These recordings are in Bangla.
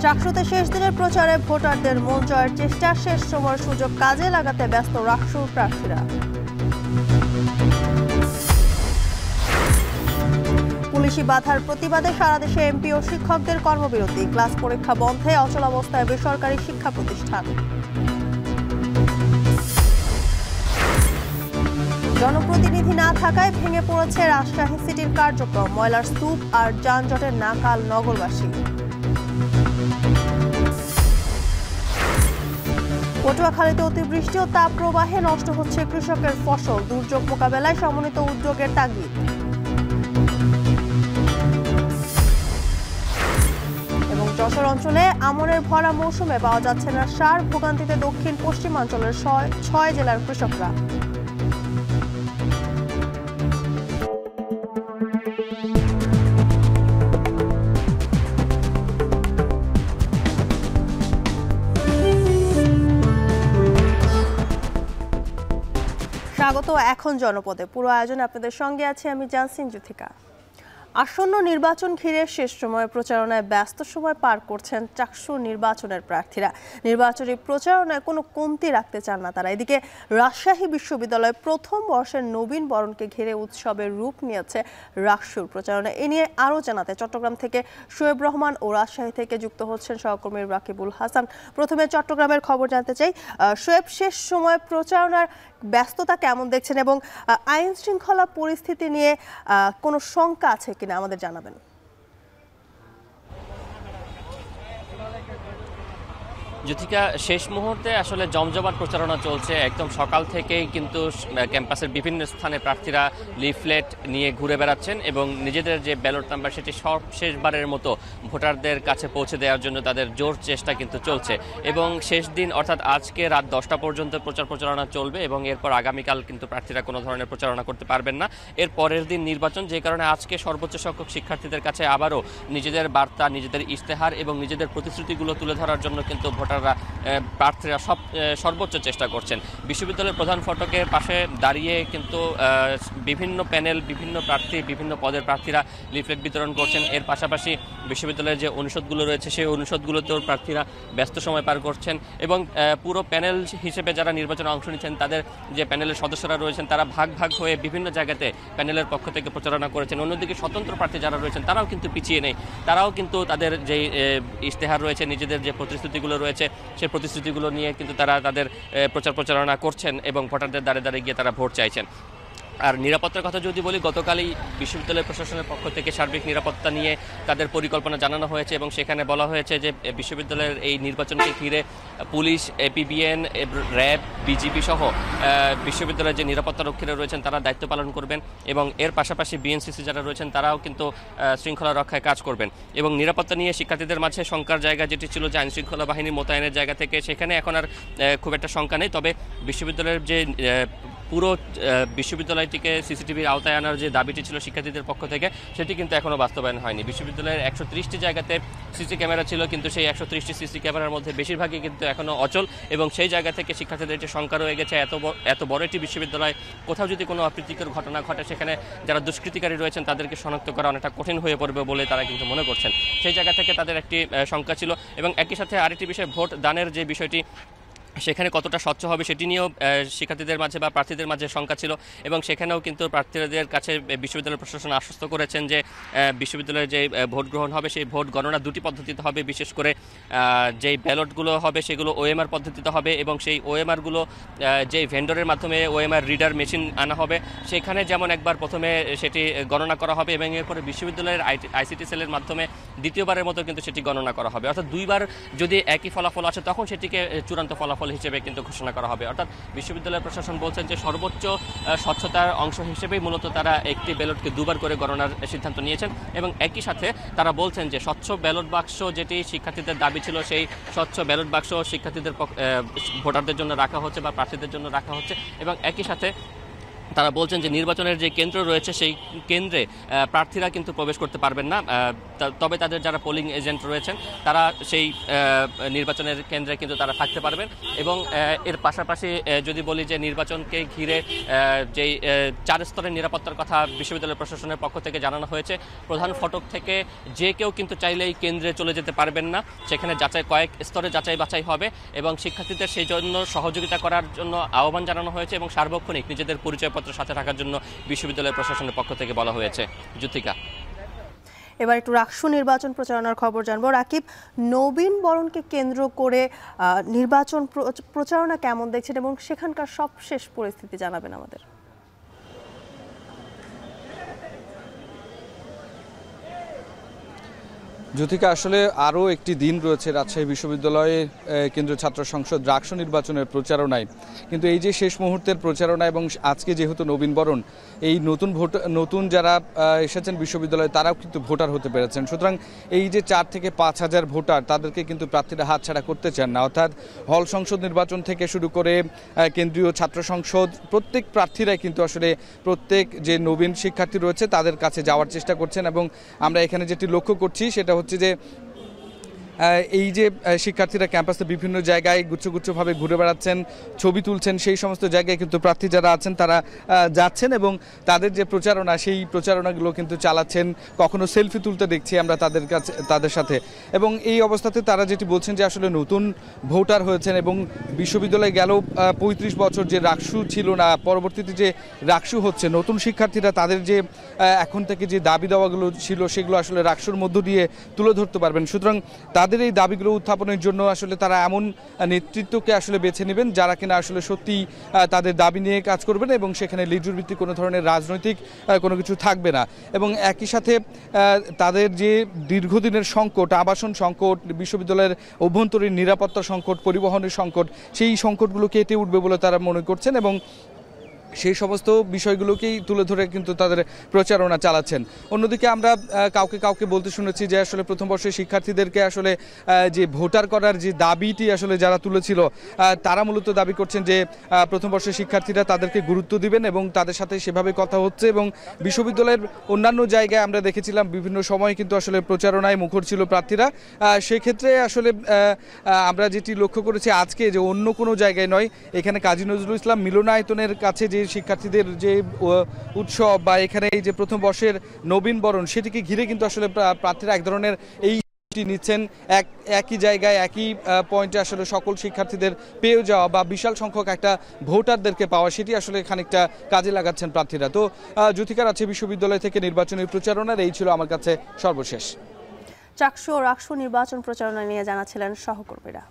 চাকসুতে শেষ দিনের প্রচারে ভোটারদের মন জয়ের চেষ্টা, শেষ সময়ের সুযোগ কাজে লাগাতে ব্যস্ত রাকসুর প্রার্থীরা। পুলিশি বাধার প্রতিবাদে সারা দেশে এমপি ও শিক্ষকদের কর্মবিরতি, ক্লাস পরীক্ষা বন্ধে অচলাবস্থায় বেসরকারি শিক্ষা প্রতিষ্ঠান। জনপ্রতিনিধি না থাকায় ভেঙে পড়েছে রাজশাহী সিটির কার্যক্রম, ময়লার স্তূপ আর যানজটের নাকাল নগরবাসী। পটুয়াখালীতে অতিবৃষ্টি ও তাপপ্রবাহে নষ্ট হচ্ছে কৃষকের ফসল, দুর্যোগ মোকাবেলায় সমন্বিত উদ্যোগের তাগিদ। এবং যশোর অঞ্চলে আমনের ভরা মৌসুমে পাওয়া যাচ্ছে না সার, ভোগান্তিতে দক্ষিণ পশ্চিমাঞ্চলের ৬ জেলার কৃষকরা। স্বাগত এখন জনপদে। পুরো আয়োজনে আপনাদের সঙ্গে আছে আমি জানসিন জুথিকা। আসন্ন নির্বাচন ঘিরে শেষ সময়ে প্রচারণায় ব্যস্ত সময় পার করছেন চাকসু নির্বাচনের প্রার্থীরা। নির্বাচনী প্রচারণায় কোনো কমতি রাখতে চান না তারা। এদিকে রাজশাহী বিশ্ববিদ্যালয়ে প্রথম বর্ষের নবীন বরণকে ঘিরে উৎসবের রূপ নিয়েছে রাকসুর প্রচারণা। এ নিয়ে আরও জানাতে চট্টগ্রাম থেকে শোয়েব রহমান ও রাজশাহী থেকে যুক্ত হচ্ছেন সহকর্মী রাকিবুল হাসান। প্রথমে চট্টগ্রামের খবর জানতে চাই। শোয়েব, শেষ সময় প্রচারণার ব্যস্ততা কেমন দেখছেন এবং আইন শৃঙ্খলা পরিস্থিতি নিয়ে কোনো শঙ্কা আছে কিনা আমাদের জানাবেন। জ্যোতিকা, শেষ মুহূর্তে আসলে জমজমাট প্রচারণা চলছে। একদম সকাল থেকেই কিন্তু ক্যাম্পাসের বিভিন্ন স্থানে প্রার্থীরা লিফলেট নিয়ে ঘুরে বেড়াচ্ছেন এবং নিজেদের যে ব্যালট নাম্বার সেটি শেষবারের মতো ভোটারদের কাছে পৌঁছে দেওয়ার জন্য তাদের জোর চেষ্টা কিন্তু চলছে। এবং শেষ দিন অর্থাৎ আজকে রাত 10টা পর্যন্ত প্রচারণা চলবে এবং এরপর আগামীকাল কিন্তু প্রার্থীরা কোনো ধরনের প্রচারণা করতে পারবেন না। এর পরের দিন নির্বাচন, যে কারণে আজকে সর্বোচ্চ সংখ্যক শিক্ষার্থীদের কাছে আবারও নিজেদের বার্তা, নিজেদের ইশতেহার এবং নিজেদের প্রতিশ্রুতিগুলো তুলে ধরার জন্য কিন্তু প্রার্থীরা সর্বোচ্চ চেষ্টা করছেন। বিশ্ববিদ্যালয়ের প্রধান ফটকের পাশে দাঁড়িয়ে কিন্তু বিভিন্ন প্যানেল, বিভিন্ন প্রার্থী, বিভিন্ন পদের প্রার্থীরা লিফলেট বিতরণ করছেন। এর পাশাপাশি বিশ্ববিদ্যালয়ের যে অনুষদগুলো রয়েছে সেই অনুষদগুলোতেও প্রার্থীরা ব্যস্ত সময় পার করছেন এবং পুরো প্যানেল হিসেবে যারা নির্বাচনে অংশ নিচ্ছেন তাদের যে প্যানেলের সদস্যরা রয়েছেন তারা ভাগ ভাগ হয়ে বিভিন্ন জায়গাতে প্যানেলের পক্ষ থেকে প্রচারণা করেছেন। অন্যদিকে স্বতন্ত্র প্রার্থী যারা রয়েছেন তারাও কিন্তু পিছিয়ে নেই, তারাও কিন্তু তাদের যে ইশতেহার রয়েছে, নিজেদের যে প্রতিশ্রুতিগুলো রয়েছে সেই প্রতিশ্রুতিগুলো নিয়ে কিন্তু তারা তাদের প্রচারণা করছেন এবং ভোটারদের দ্বারে দ্বারে গিয়ে তারা ভোট চাইছেন। আর নিরাপত্তার কথা যদি বলি, গতকালই বিশ্ববিদ্যালয় প্রশাসনের পক্ষ থেকে সার্বিক নিরাপত্তা নিয়ে তাদের পরিকল্পনা জানানো হয়েছে এবং সেখানে বলা হয়েছে যে বিশ্ববিদ্যালয়ের এই নির্বাচনকে ঘিরে পুলিশ, এপিবিএন, র্যাব, বিজিবি সহ বিশ্ববিদ্যালয়ের যে নিরাপত্তা রক্ষীরা রয়েছেন তারা দায়িত্ব পালন করবেন এবং এর পাশাপাশি বিএনসিসি যারা রয়েছেন তারাও কিন্তু শৃঙ্খলা রক্ষায় কাজ করবেন। এবং নিরাপত্তা নিয়ে শিক্ষার্থীদের মাঝে শঙ্কার জায়গা যেটি ছিল যে আইনশৃঙ্খলা বাহিনী মোতায়েনের জায়গা থেকে, সেখানে এখন আর খুব একটা শঙ্কা নেই। তবে বিশ্ববিদ্যালয়ের যে পুরো বিশ্ববিদ্যালয়টিকে সিসিটিভির আওতায় আনার যে দাবিটি ছিল শিক্ষার্থীদের পক্ষ থেকে সেটি কিন্তু এখনও বাস্তবায়ন হয়নি। বিশ্ববিদ্যালয়ের 130টি জায়গাতে সিসি ক্যামেরা ছিল, কিন্তু সেই 130টি সিসি ক্যামেরার মধ্যে বেশিরভাগই কিন্তু এখনও অচল এবং সেই জায়গা থেকে শিক্ষার্থীদের যে শঙ্কা রয়ে গেছে এত বড় একটি বিশ্ববিদ্যালয়, কোথাও যদি কোনো অপ্রীতিকর ঘটনা ঘটে সেখানে যারা দুষ্কৃতিকারী রয়েছেন তাদেরকে শনাক্ত করা অনেকটা কঠিন হয়ে পড়বে বলে তারা কিন্তু মনে করছেন। সেই জায়গা থেকে তাদের একটি শঙ্কা ছিল এবং একই সাথে আরেকটি বিষয়, ভোট দানের যে বিষয়টি সেখানে কতটা স্বচ্ছ হবে সেটি নিয়েও শিক্ষার্থীদের মাঝে বা প্রার্থীদের মাঝে শঙ্কা ছিল এবং সেখানেও কিন্তু প্রার্থীদের কাছে বিশ্ববিদ্যালয় প্রশাসন আশ্বস্ত করেছেন যে বিশ্ববিদ্যালয়ে যে ভোট গ্রহণ হবে সেই ভোট গণনা দুটি পদ্ধতিতে হবে। বিশেষ করে যেই ব্যালটগুলো হবে সেগুলো ওএমআর পদ্ধতিতে হবে এবং সেই ওএমআরগুলো যেই ভেন্ডরের মাধ্যমে ওএমআর রিডার মেশিন আনা হবে সেখানে যেমন একবার প্রথমে সেটি গণনা করা হবে এবং এরপরে বিশ্ববিদ্যালয়ের আইসিটি সেলের মাধ্যমে দ্বিতীয়বারের মতো কিন্তু সেটি গণনা করা হবে। অর্থাৎ দুইবার যদি একই ফলাফল আসে তখন সেটিকে চূড়ান্ত ফলাফল হিসেবে কিন্তু ঘোষণা করা হবে। অর্থাৎ বিশ্ববিদ্যালয় প্রশাসন বলছেন যে সর্বোচ্চ স্বচ্ছতার অংশ হিসেবেই মূলত তারা একটি ব্যালটকে দুবার করে গণনার সিদ্ধান্ত নিয়েছেন এবং একই সাথে তারা বলছেন যে স্বচ্ছ ব্যালট বাক্স যেটি শিক্ষার্থীদের দাবি ছিল সেই স্বচ্ছ ব্যালট বাক্স শিক্ষার্থীদের ভোটারদের জন্য রাখা হচ্ছে বা প্রার্থীদের জন্য রাখা হচ্ছে এবং একই সাথে তারা বলছেন যে নির্বাচনের যে কেন্দ্র রয়েছে সেই কেন্দ্রে প্রার্থীরা কিন্তু প্রবেশ করতে পারবেন না, তবে তাদের যারা পোলিং এজেন্ট রয়েছেন তারা সেই নির্বাচনের কেন্দ্রে কিন্তু তারা থাকতে পারবেন। এবং এর পাশাপাশি যদি বলি যে নির্বাচনকে ঘিরে যেই 4 স্তরের নিরাপত্তার কথা বিশ্ববিদ্যালয় প্রশাসনের পক্ষ থেকে জানানো হয়েছে, প্রধান ফটক থেকে যে কেউ কিন্তু চাইলেই কেন্দ্রে চলে যেতে পারবেন না, সেখানে কয়েক স্তরে যাচাই বাছাই হবে এবং শিক্ষার্থীদের সেই জন্য সহযোগিতা করার জন্য আহ্বান জানানো হয়েছে এবং সার্বক্ষণিক নিজেদের পরিচয়পত্র সাথে রাখার জন্য বিশ্ববিদ্যালয় প্রশাসনের পক্ষ থেকে বলা হয়েছে। জ্যোতিকা, এবার একটু রাকসু নির্বাচন প্রচারণার খবর জানবো। রাকিব, নবীন বরণকে কেন্দ্র করে নির্বাচন প্রচারণা কেমন দেখছেন এবং সেখানকার সবশেষ পরিস্থিতি জানাবেন আমাদের। জ্যোতিকা, আসলে আরও একটি দিন রয়েছে রাজশাহী বিশ্ববিদ্যালয়ে কেন্দ্রীয় ছাত্র সংসদ রাকসু নির্বাচনের প্রচারণায়, কিন্তু এই যে শেষ মুহূর্তের প্রচারণা এবং আজকে যেহেতু নবীনবরণ, এই নতুন যারা এসেছেন বিশ্ববিদ্যালয়ে তারাও কিন্তু ভোটার হতে পেরেছেন। সুতরাং এই যে 4 থেকে 5 হাজার ভোটার, তাদেরকে কিন্তু প্রার্থীরা হাতছাড়া করতে চান না। অর্থাৎ হল সংসদ নির্বাচন থেকে শুরু করে কেন্দ্রীয় ছাত্র সংসদ, প্রত্যেক প্রার্থীরাই কিন্তু আসলে প্রত্যেক যে নবীন শিক্ষার্থী রয়েছে তাদের কাছে যাওয়ার চেষ্টা করছেন। এবং আমরা এখানে যেটি লক্ষ্য করছি সেটা হচ্ছে যে এই যে শিক্ষার্থীরা ক্যাম্পাসে বিভিন্ন জায়গায় গুচ্ছভাবে ঘুরে বেড়াচ্ছেন, ছবি তুলছেন, সেই সমস্ত জায়গায় কিন্তু প্রার্থী যারা আছেন তারা যাচ্ছেন এবং তাদের যে প্রচারণা সেই প্রচারণাগুলো কিন্তু চালাচ্ছেন। কখনো সেলফি তুলতে দেখছি আমরা তাদের সাথে। এবং এই অবস্থাতে তারা যেটি বলছেন যে আসলে নতুন ভোটার হয়েছেন এবং বিশ্ববিদ্যালয়ে গেল 35 বছর যে রাকসু ছিল না, পরবর্তীতে যে রাকসু হচ্ছে, নতুন শিক্ষার্থীরা তাদের যে এখন থেকে যে দাবি দাওয়াগুলো ছিল সেগুলো আসলে রাকসুর মধ্য দিয়ে তুলে ধরতে পারবেন। সুতরাং তাদের এই দাবিগুলো উত্থাপনের জন্য আসলে তারা এমন নেতৃত্বকে আসলে বেছে নেবেন যারা কিনা আসলে সত্যি তাদের দাবি নিয়ে কাজ করবেন এবং সেখানে লিজুর ভিত্তিক কোনো ধরনের রাজনৈতিক কোনো কিছু থাকবে না। এবং একই সাথে তাদের যে দীর্ঘদিনের সংকট, আবাসন সংকট, বিশ্ববিদ্যালয়ের অভ্যন্তরীণ নিরাপত্তা সংকট, পরিবহনের সংকট, সেই সংকটগুলো কেটে উঠবে বলে তারা মনে করছেন এবং সেই সমস্ত বিষয়গুলোকেই তুলে ধরে কিন্তু তাদের প্রচারণা চালাচ্ছেন। অন্যদিকে আমরা কাউকে বলতে শুনেছি যে আসলে প্রথম বর্ষের শিক্ষার্থীদেরকে আসলে যে ভোটার করার যে দাবিটি আসলে যারা তুলেছিল, তারা মূলত দাবি করছেন যে প্রথম বর্ষের শিক্ষার্থীরা তাদেরকে গুরুত্ব দিবেন এবং তাদের সাথে সেভাবে কথা হচ্ছে। এবং বিশ্ববিদ্যালয়ের অন্যান্য জায়গায় আমরা দেখেছিলাম বিভিন্ন সময় কিন্তু আসলে প্রচারণায় মুখর ছিল প্রার্থীরা। সেক্ষেত্রে আসলে আমরা যেটি লক্ষ্য করেছি আজকে, যে অন্য কোনো জায়গায় নয়, এখানে কাজী নজরুল ইসলাম মিলনায়তনের কাছে যে শিক্ষার্থীদের যে উৎসব বা এখানে এই যে প্রথম বর্ষের নবীনবরণ, সেটিকে ঘিরে কিন্তু আসলে প্রার্থীরা এক ধরনের এই নিচ্ছেন, একই জায়গায় একই পয়েন্টে আসলে সকল শিক্ষার্থীদের পেয়ে যাওয়া বা বিশাল সংখ্যক একটা ভোটারদেরকে পাওয়া, সেটি আসলে খানিকটা কাজে লাগাচ্ছেন প্রার্থীরা। তো জ্যোতিকার আছে বিশ্ববিদ্যালয় থেকে নির্বাচনী প্রচারণার এই ছিল আমার কাছে সর্বশেষ। চাকসু ও রাকসু নির্বাচন প্রচারণা নিয়ে জানাচ্ছিলেন সহকর্মীরা।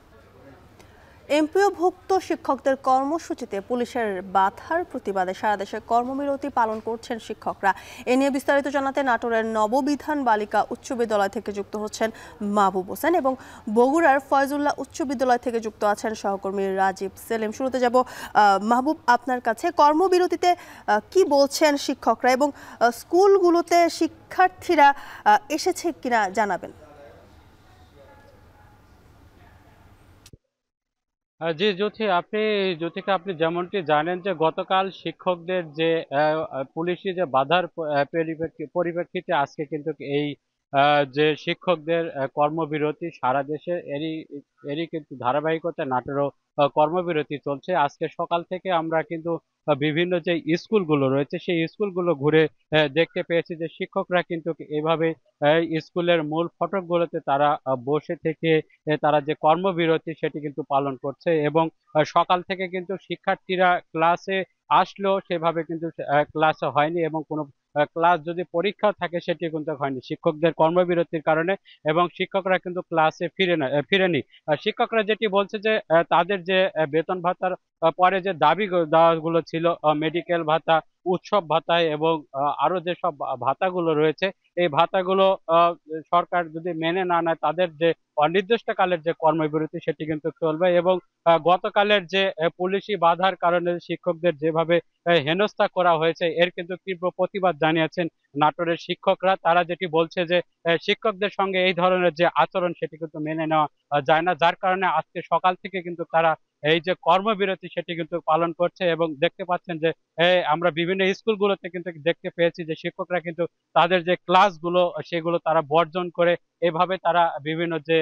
এমপিওভুক্ত শিক্ষকদের কর্মসূচিতে পুলিশের বাধার প্রতিবাদে সারা দেশে কর্মবিরতি পালন করছেন শিক্ষকরা। এ নিয়ে বিস্তারিত জানাতে নাটোরের নববিধান বালিকা উচ্চ বিদ্যালয় থেকে যুক্ত হচ্ছেন মাহবুব হোসেন এবং বগুড়ার ফয়জুল্লাহ উচ্চ বিদ্যালয় থেকে যুক্ত আছেন সহকর্মী রাজীব সেলিম। শুরুতে যাব মাহবুব, আপনার কাছে। কর্মবিরতিতে কি বলছেন শিক্ষকরা এবং স্কুলগুলোতে শিক্ষার্থীরা এসেছে কিনা জানাবেন। জি জ্যোতিকা, আপনি যেমনটি জানেন যে গতকাল শিক্ষকদের যে পুলিশি যে বাধার পরিপ্রেক্ষিতে আজকে কিন্তু এই যে শিক্ষকদের কর্মবিরতি সারা দেশে এরই কিন্তু ধারাবাহিকতা নাটোরেও কর্মবিরতি চলছে। আজকে সকাল থেকে আমরা কিন্তু বিভিন্ন যে স্কুলগুলো রয়েছে সেই স্কুলগুলো ঘুরে দেখতে পেয়েছি যে শিক্ষকরা কিন্তু এভাবে স্কুলের মূল ফটকগুলোতে তারা বসে থেকে তারা যে কর্মবিরতি সেটি কিন্তু পালন করছে এবং সকাল থেকে কিন্তু শিক্ষার্থীরা ক্লাসে আসলেও সেভাবে কিন্তু ক্লাসে হয়নি এবং কোনো ক্লাস যদি পরীক্ষা থাকে সেটি কিন্তু হয়নি শিক্ষকদের কর্মবিরতির কারণে এবং শিক্ষকরা কিন্তু ক্লাসে ফিরেনি। শিক্ষকরা যেটি বলছে যে তাদের যে বেতন ভাতার পরে যে দাবিগুলো ছিল, মেডিকেল ভাতা, উৎসব ভাতা এবং আরো যেসব ভাতাগুলো রয়েছে, এই ভাতাগুলো সরকার যদি মেনে না নেয় তাদের যে অনির্দিষ্টকালের যে কর্মবিরতি সেটি কিন্তু চলবে। এবং গতকালের যে পুলিশি বাধার কারণে শিক্ষকদের যেভাবে হেনস্থা করা হয়েছে এর কিন্তু তীব্র প্রতিবাদ জানিয়েছেন নাটোরের শিক্ষকরা। তারা যেটি বলছে যে শিক্ষকদের সঙ্গে এই ধরনের যে আচরণ সেটি কিন্তু মেনে নেওয়া যায় না, যার কারণে আজকে সকাল থেকে কিন্তু তারা এই যে কর্মবিরতি সেটি কিন্তু পালন করছে। এবং দেখতে পাচ্ছেন যে আমরা বিভিন্ন স্কুলগুলোতে কিন্তু দেখতে পেয়েছি যে শিক্ষকরা কিন্তু তাদের যে ক্লাসগুলো সেগুলো তারা বর্জন করে এভাবে তারা বিভিন্ন যে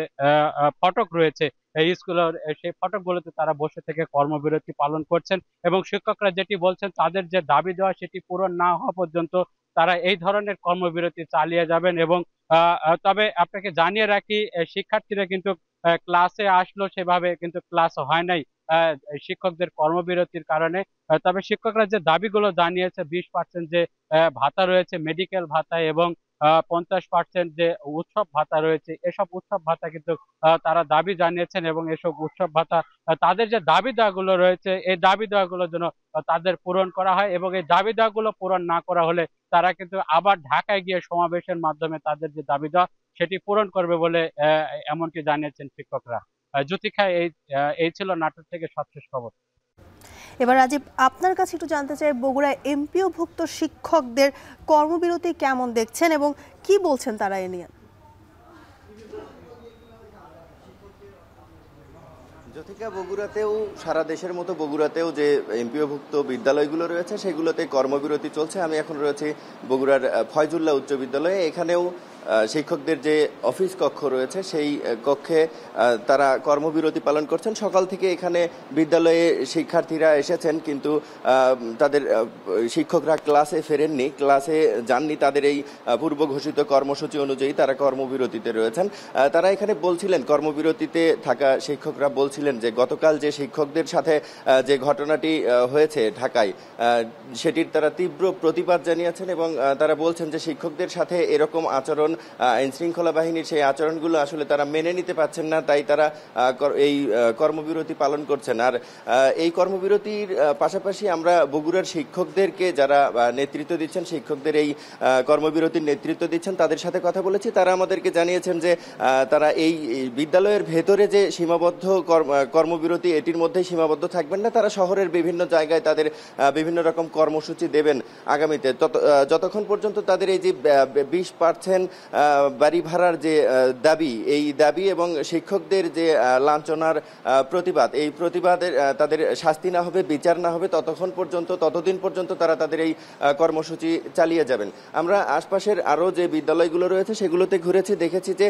ফটক রয়েছে এই স্কুলের সেই ফটকগুলোতে তারা বসে থেকে কর্মবিরতি পালন করছেন। এবং শিক্ষকরা যেটি বলছেন তাদের যে দাবি দেওয়া সেটি পূরণ না হওয়া পর্যন্ত তারা এই ধরনের কর্মবিরতি চালিয়ে যাবেন। এবং তবে আপনাকে জানিয়ে রাখি শিক্ষার্থীরা কিন্তু ক্লাসে আসলো, সেভাবে কিন্তু ক্লাস হয় নাই আহ, শিক্ষকদের কর্মবিরতির কারণে। তবে শিক্ষকরা যে দাবিগুলো জানিয়েছে 20% যে ভাতা রয়েছে মেডিকেল ভাতা এবং 50% যে উৎসব ভাতা রয়েছে, এসব উৎসব ভাতা কিন্তু তারা দাবি জানিয়েছেন। এবং এসব উৎসব ভাতা তাদের যে দাবি দেওয়াগুলো রয়েছে এই দাবি দেওয়াগুলোর জন্য তাদের পূরণ করা হয়। এবং এই দাবি দেওয়াগুলো পূরণ না করা হলে তারা কিন্তু আবার ঢাকায় গিয়ে সমাবেশের মাধ্যমে তাদের যে দাবি দেওয়া সেটি পূরণ করবে বলে এমনটি জানিয়েছেন শিক্ষকরা। জ্যোতিকা, এই ছিল নাটোর থেকে সবশেষ খবর। এবার রাজীব, আপনার কাছে একটু জানতে চাই, বগুড়ায় এমপিওভুক্ত শিক্ষকদের কর্মবিরতি কেমন দেখছেন এবং কি বলছেন তারা এ নিয়ে? জ্যোতিকা, বগুড়াতেও সারা দেশের মতো বগুড়াতেও যে এমপিওভুক্ত বিদ্যালয়গুলো রয়েছে সেগুলোতে কর্মবিরতি চলছে। আমি এখন রয়েছি বগুড়ার ফয়জুল্লাহ উচ্চ বিদ্যালয়ে। এখানেও শিক্ষকদের যে অফিস কক্ষ রয়েছে সেই কক্ষে তারা কর্মবিরতি পালন করছেন। সকাল থেকে এখানে বিদ্যালয়ে শিক্ষার্থীরা এসেছেন, কিন্তু তাদের শিক্ষকরা ক্লাসে ফেরেননি, ক্লাসে যাননি। তাদের এই পূর্ব ঘোষিত কর্মসূচি অনুযায়ী তারা কর্মবিরতিতে রয়েছেন। তারা এখানে বলছিলেন, কর্মবিরতিতে থাকা শিক্ষকরা বলছিলেন যে গতকাল যে শিক্ষকদের সাথে যে ঘটনাটি হয়েছে ঢাকায়, সেটির তারা তীব্র প্রতিবাদ জানিয়েছেন। এবং তারা বলছেন যে শিক্ষকদের সাথে এরকম আচরণ, আইন শৃঙ্খলা বাহিনীর সেই আচরণগুলো আসলে তারা মেনে নিতে পারছেন না, তাই তারা এই কর্মবিরতি পালন করছেন। আর এই কর্মবিরতির পাশাপাশি আমরা বগুড়ার শিক্ষকদেরকে যারা নেতৃত্ব দিচ্ছেন, শিক্ষকদের এই কর্মবিরতির নেতৃত্ব দিচ্ছেন, তাদের সাথে কথা বলেছি। তারা আমাদেরকে জানিয়েছেন যে তারা এই বিদ্যালয়ের ভেতরে যে সীমাবদ্ধ কর্মবিরতি এটির মধ্যেই সীমাবদ্ধ থাকবেন না, তারা শহরের বিভিন্ন জায়গায় তাদের বিভিন্ন রকম কর্মসূচি দেবেন আগামীতে, যতক্ষণ পর্যন্ত তাদের এই যে 20% বাড়ি ভাড়ার যে দাবি, এই দাবি এবং শিক্ষকদের যে লাঞ্ছনার প্রতিবাদ, এই প্রতিবাদের তাদের শাস্তি না হবে, বিচার না হবে, ততদিন পর্যন্ত তারা তাদের এই কর্মসূচি চালিয়ে যাবেন। আমরা আশপাশের আরও যে বিদ্যালয়গুলো রয়েছে সেগুলোতে ঘুরেছি, দেখেছি যে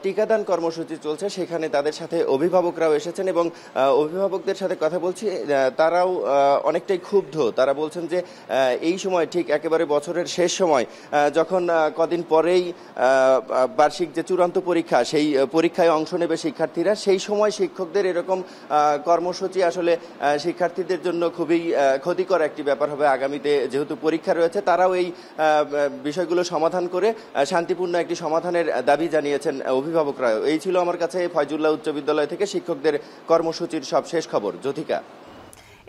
টিকাদান কর্মসূচি চলছে, সেখানে তাদের সাথে অভিভাবকরাও এসেছেন এবং অভিভাবকদের সাথে কথা বলছি, তারাও অনেকটাই ক্ষুব্ধ। তারা বলছেন যে এই সময় ঠিক একেবারে বছরের শেষ সময়, যখন কদিন পরেই বার্ষিক যে চূড়ান্ত পরীক্ষা, সেই পরীক্ষায় অংশ নেবে শিক্ষার্থীরা, সেই সময় শিক্ষকদের এরকম কর্মসূচি আসলে শিক্ষার্থীদের জন্য খুবই ক্ষতিকর একটি ব্যাপার হবে। আগামীতে যেহেতু পরীক্ষা রয়েছে, তারাও এই বিষয়গুলো সমাধান করে শান্তিপূর্ণ একটি সমাধানের দাবি জানিয়েছেন অভিভাবকরা। এই ছিল আমার কাছে ফয়জুল্লাহ উচ্চ বিদ্যালয় থেকে শিক্ষকদের কর্মসূচির সব শেষ খবর। জ্যোতিকা,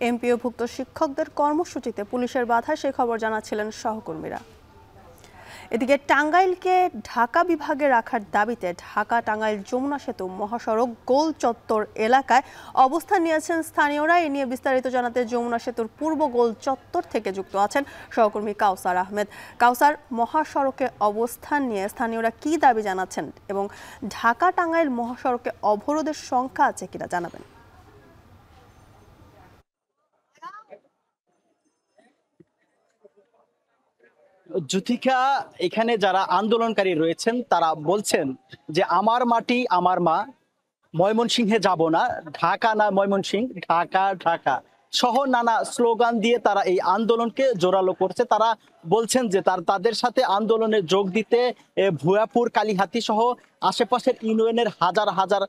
এমপিওভুক্ত শিক্ষকদের কর্মসূচিতে পুলিশের বাধা, সেই খবর জানাচ্ছিলেন সহকর্মীরা। এদিকে টাঙ্গাইলকে ঢাকা বিভাগে রাখার দাবিতে ঢাকা টাঙ্গাইল যমুনা সেতু মহাসড়ক গোল চত্বর এলাকায় অবস্থান নিয়েছেন স্থানীয়রা। এ নিয়ে বিস্তারিত জানাতে যমুনা সেতুর পূর্ব গোল চত্বর থেকে যুক্ত আছেন সহকর্মী কাউসার আহমেদ। কাউসার, মহাসড়কে অবস্থান নিয়ে স্থানীয়রা কি দাবি জানাচ্ছেন এবং ঢাকা টাঙ্গাইল মহাসড়কে অবরোধের সংখ্যা আছে কিনা জানাবেন। জ্যোতিকা, এখানে যারা আন্দোলনকারী রয়েছেন তারা বলছেন যে আমার মাটি আমার মা, ময়মনসিংহে যাব না, ঢাকা না ময়মনসিংহ, ঢাকা ঢাকা সহ নানা স্লোগান দিয়ে তারা এই আন্দোলনকে জোরালো করছে। তারা বলছেন যে তাদের সাথে আন্দোলনে যোগ দিতে ভুয়াপুর, কালীহাতি সহ আশেপাশের ইউনিয়নের হাজার হাজার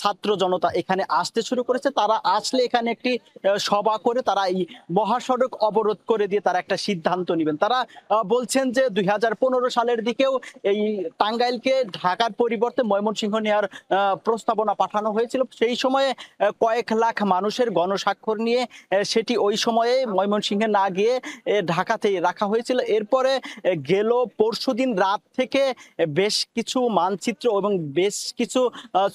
ছাত্র জনতা এখানে আসতে শুরু করেছে। তারা আসলে এখানে একটি সভা করে তারা এই মহাসড়ক অবরোধ করে দিয়ে তারা একটা সিদ্ধান্ত নেবেন। তারা বলছেন যে 2015 সালের দিকেও এই টাঙ্গাইলকে ঢাকার পরিবর্তে ময়মনসিংহ নেওয়ার প্রস্তাবনা পাঠানো হয়েছিল। সেই সময়ে কয়েক লাখ মানুষের গণস্বাক্ষর নিয়ে সেটি ওই সময়ে ময়মনসিংহে না গিয়ে ঢাকাতেই রাখা হয়েছিল এরপরে গেল পরশুদিন রাত থেকে বেশ কিছু মানচিত্র এবং বেশ কিছু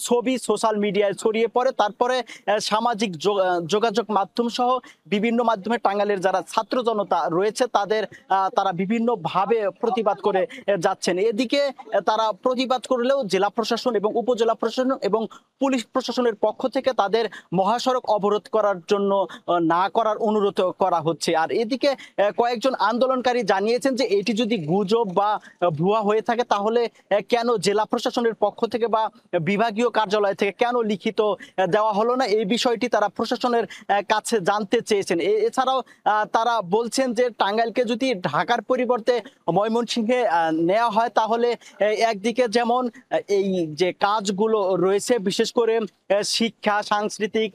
ছবি সোশ্যাল মিডিয়ায় ছড়িয়ে পড়ে। তারপরে সামাজিক যোগাযোগ মাধ্যম সহ বিভিন্ন মাধ্যমে টাঙ্গাইলের যারা ছাত্র জনতা রয়েছে তারা বিভিন্নভাবে প্রতিবাদ করে যাচ্ছেন। এদিকে তারা প্রতিবাদ করলেও জেলা প্রশাসন এবং উপজেলা প্রশাসন এবং পুলিশ প্রশাসনের পক্ষ থেকে তাদের মহাসড়ক অবরোধ করার জন্য না করার অনুরোধ করা হচ্ছে। আর এদিকে কয়েকজন আন্দোলনকারী জানিয়েছেন যে এটি যদি গুজব বা ভুয়া হয়ে থাকে তাহলে কেন জেলা প্রশাসনের পক্ষ থেকে বা বিভাগীয় কার্যালয় থেকে কেন লিখিত দেওয়া হলো না, এই বিষয়টি তারা প্রশাসনের কাছে জানতে চেয়েছেন। এছাড়াও তারা বলছেন যে টাঙ্গাইলকে যদি ঢাকার পরিবর্তে ময়মনসিংহে নেওয়া হয় তাহলে একদিকে যেমন এই যে কাজগুলো রয়েছে বিশেষ করে শিক্ষা, সাংস্কৃতিক,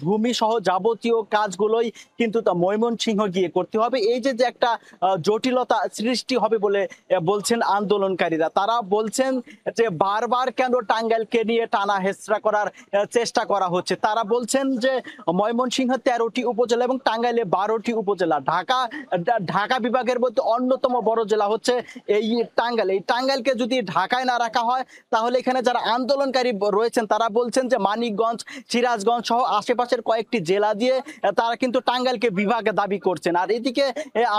ভূমি সহ যাবতীয় কাজগুলোই কিন্তু ময়মনসিংহ গিয়ে করতে হবে। এই যে একটা জটিলতা সৃষ্টি হবে বলে বলছেন আন্দোলনকারীরা। তারা বলছেন যে বারবার কেন টাঙ্গাইলকে নিয়ে টানা হেচড়া করার চেষ্টা করা হচ্ছে। তারা বলছেন যে ময়মনসিংহ 13টি উপজেলা এবং টাঙ্গাইলে 12টি উপজেলা, ঢাকা বিভাগের মধ্যে অন্যতম বড় জেলা হচ্ছে এই টাঙ্গাইল। এই টাঙ্গাইলকে যদি ঢাকায় না রাখা হয় তাহলে এখানে যারা আন্দোলনকারী রয়েছেন তারা বলছেন যে মানিকগঞ্জ, সিরাজগঞ্জ সহ আশেপাশের কয়েকটি জেলা দিয়ে তারা কিন্তু টাঙ্গাইলকে বিভাগে দাবি করছেন। আর এদিকে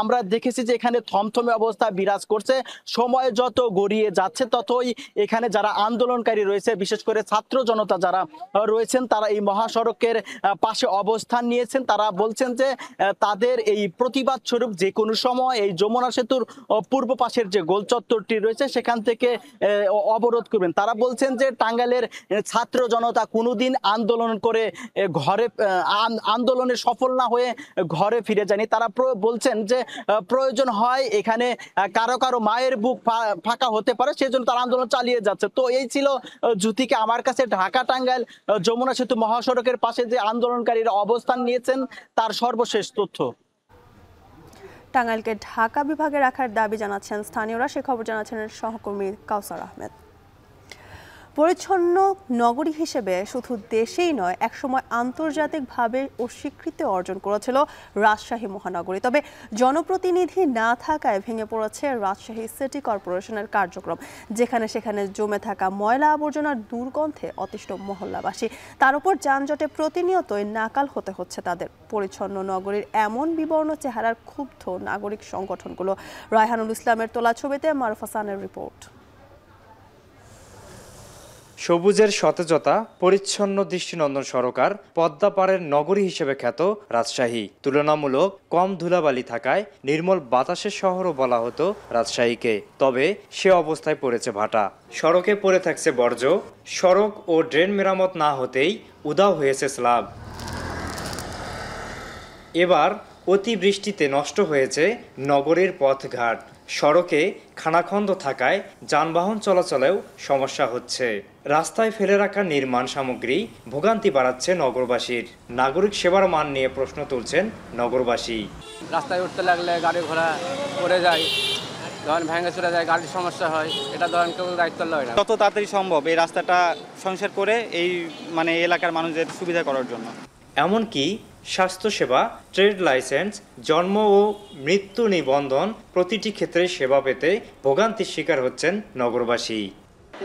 আমরা দেখেছি যে এখানে থমথমে অবস্থা বিরাজ করছে। সময় যত গড়িয়ে যাচ্ছে ততই এখানে যারা আন্দোলনকারী রয়েছে বিশেষ করে ছাত্র জনতা যারা রয়েছেন তারা এই মহাসড়কের পাশে অবস্থান নিয়েছেন। তারা বলছেন যে তাদের এই প্রতিবাদ স্বরূপ যে কোনো সময় এই যমুনা সেতুর পূর্ব পাশের যে গোল চত্বরটি রয়েছে সেখান থেকে অবরোধ করবেন। তারা বলছেন যে টাঙ্গাইলের ছাত্র জনতা কোনোদিন আন্দোলন করে আন্দোলনে সফল না হয়ে ঘরে ফিরে যায়নি। তারা বলছেন যে প্রয়োজন হয় এখানে কারো কারো মায়ের বুক ফাঁকা হতে পারে, সেজন্য তারা আন্দোলন চালিয়ে যাচ্ছে। তো এই ছিল জ্যোতিকে আমার কাছে ঢাকা টাঙ্গাইল যমুনা সেতু মহাসড়কের পাশে যে আন্দোলনকারীরা অবস্থান নিয়েছেন তার সর্বশেষ তথ্য। টাঙ্গাইলকে ঢাকা বিভাগে রাখার দাবি জানাচ্ছেন স্থানীয়রা, সে খবর জানাচ্ছেন সহকর্মী কাউসার আহমেদ। পরিচ্ছন্ন নগরী হিসেবে শুধু দেশেই নয় একসময় আন্তর্জাতিকভাবে স্বীকৃতি অর্জন করেছিল রাজশাহী মহানগরী। তবে জনপ্রতিনিধি না থাকায় ভেঙে পড়েছে রাজশাহী সিটি কর্পোরেশনের কার্যক্রম, যেখানে সেখানে জমে থাকা ময়লা আবর্জনার দুর্গন্ধে অতিষ্ঠ মহল্লাবাসী। তার উপর যানজটে প্রতিনিয়তই নাকাল হতে হচ্ছে তাদের। পরিচ্ছন্ন নগরীর এমন বিবর্ণ চেহারার ক্ষুব্ধ নাগরিক সংগঠনগুলো। রায়হানুল ইসলামের তোলা ছবিতে মারুফ হাসানের রিপোর্ট। সবুজের সতেজতা, পরিচ্ছন্ন দৃষ্টিনন্দন সড়কার, পদ্মা পাড়ের নগরী হিসেবে খ্যাত রাজশাহী। তুলনামূলক কম ধুলাবালি থাকায় নির্মল বাতাসের শহরও বলা হতো রাজশাহীকে। তবে সে অবস্থায় পড়েছে ভাটা। সড়কে পড়ে থাকছে বর্জ্য, সড়ক ও ড্রেন মেরামত না হতেই উধাও হয়েছে স্ল্যাব। এবার অতিবৃষ্টিতে নষ্ট হয়েছে নগরীর পথঘাট। সড়কে খানাখন্দ থাকায় যানবাহন চলাচলেও সমস্যা হচ্ছে। রাস্তায় ফেলে রাখা নির্মাণ সামগ্রী ভোগান্তি বাড়াচ্ছে নগরবাসীর। নাগরিক সেবার মান নিয়ে প্রশ্ন তুলছেন নগরবাসী। রাস্তায় উঠতে লাগলে গাড়ি ঘোড়া পড়ে যায়, ধরেন ভেঙে চলে যায়, গাড়ির সমস্যা হয়, এটা ধরেন কেউ দায়িত্ব লয় না। যত তাড়াতাড়ি সম্ভব এই রাস্তাটা সংস্কার করে এই এলাকার মানুষদের সুবিধা করার জন্য। এমনকি স্বাস্থ্যসেবা, ট্রেড লাইসেন্স, জন্ম ও মৃত্যু নিবন্ধন প্রতিটি ক্ষেত্রে সেবা পেতে ভোগান্তির শিকার হচ্ছেন নগরবাসী।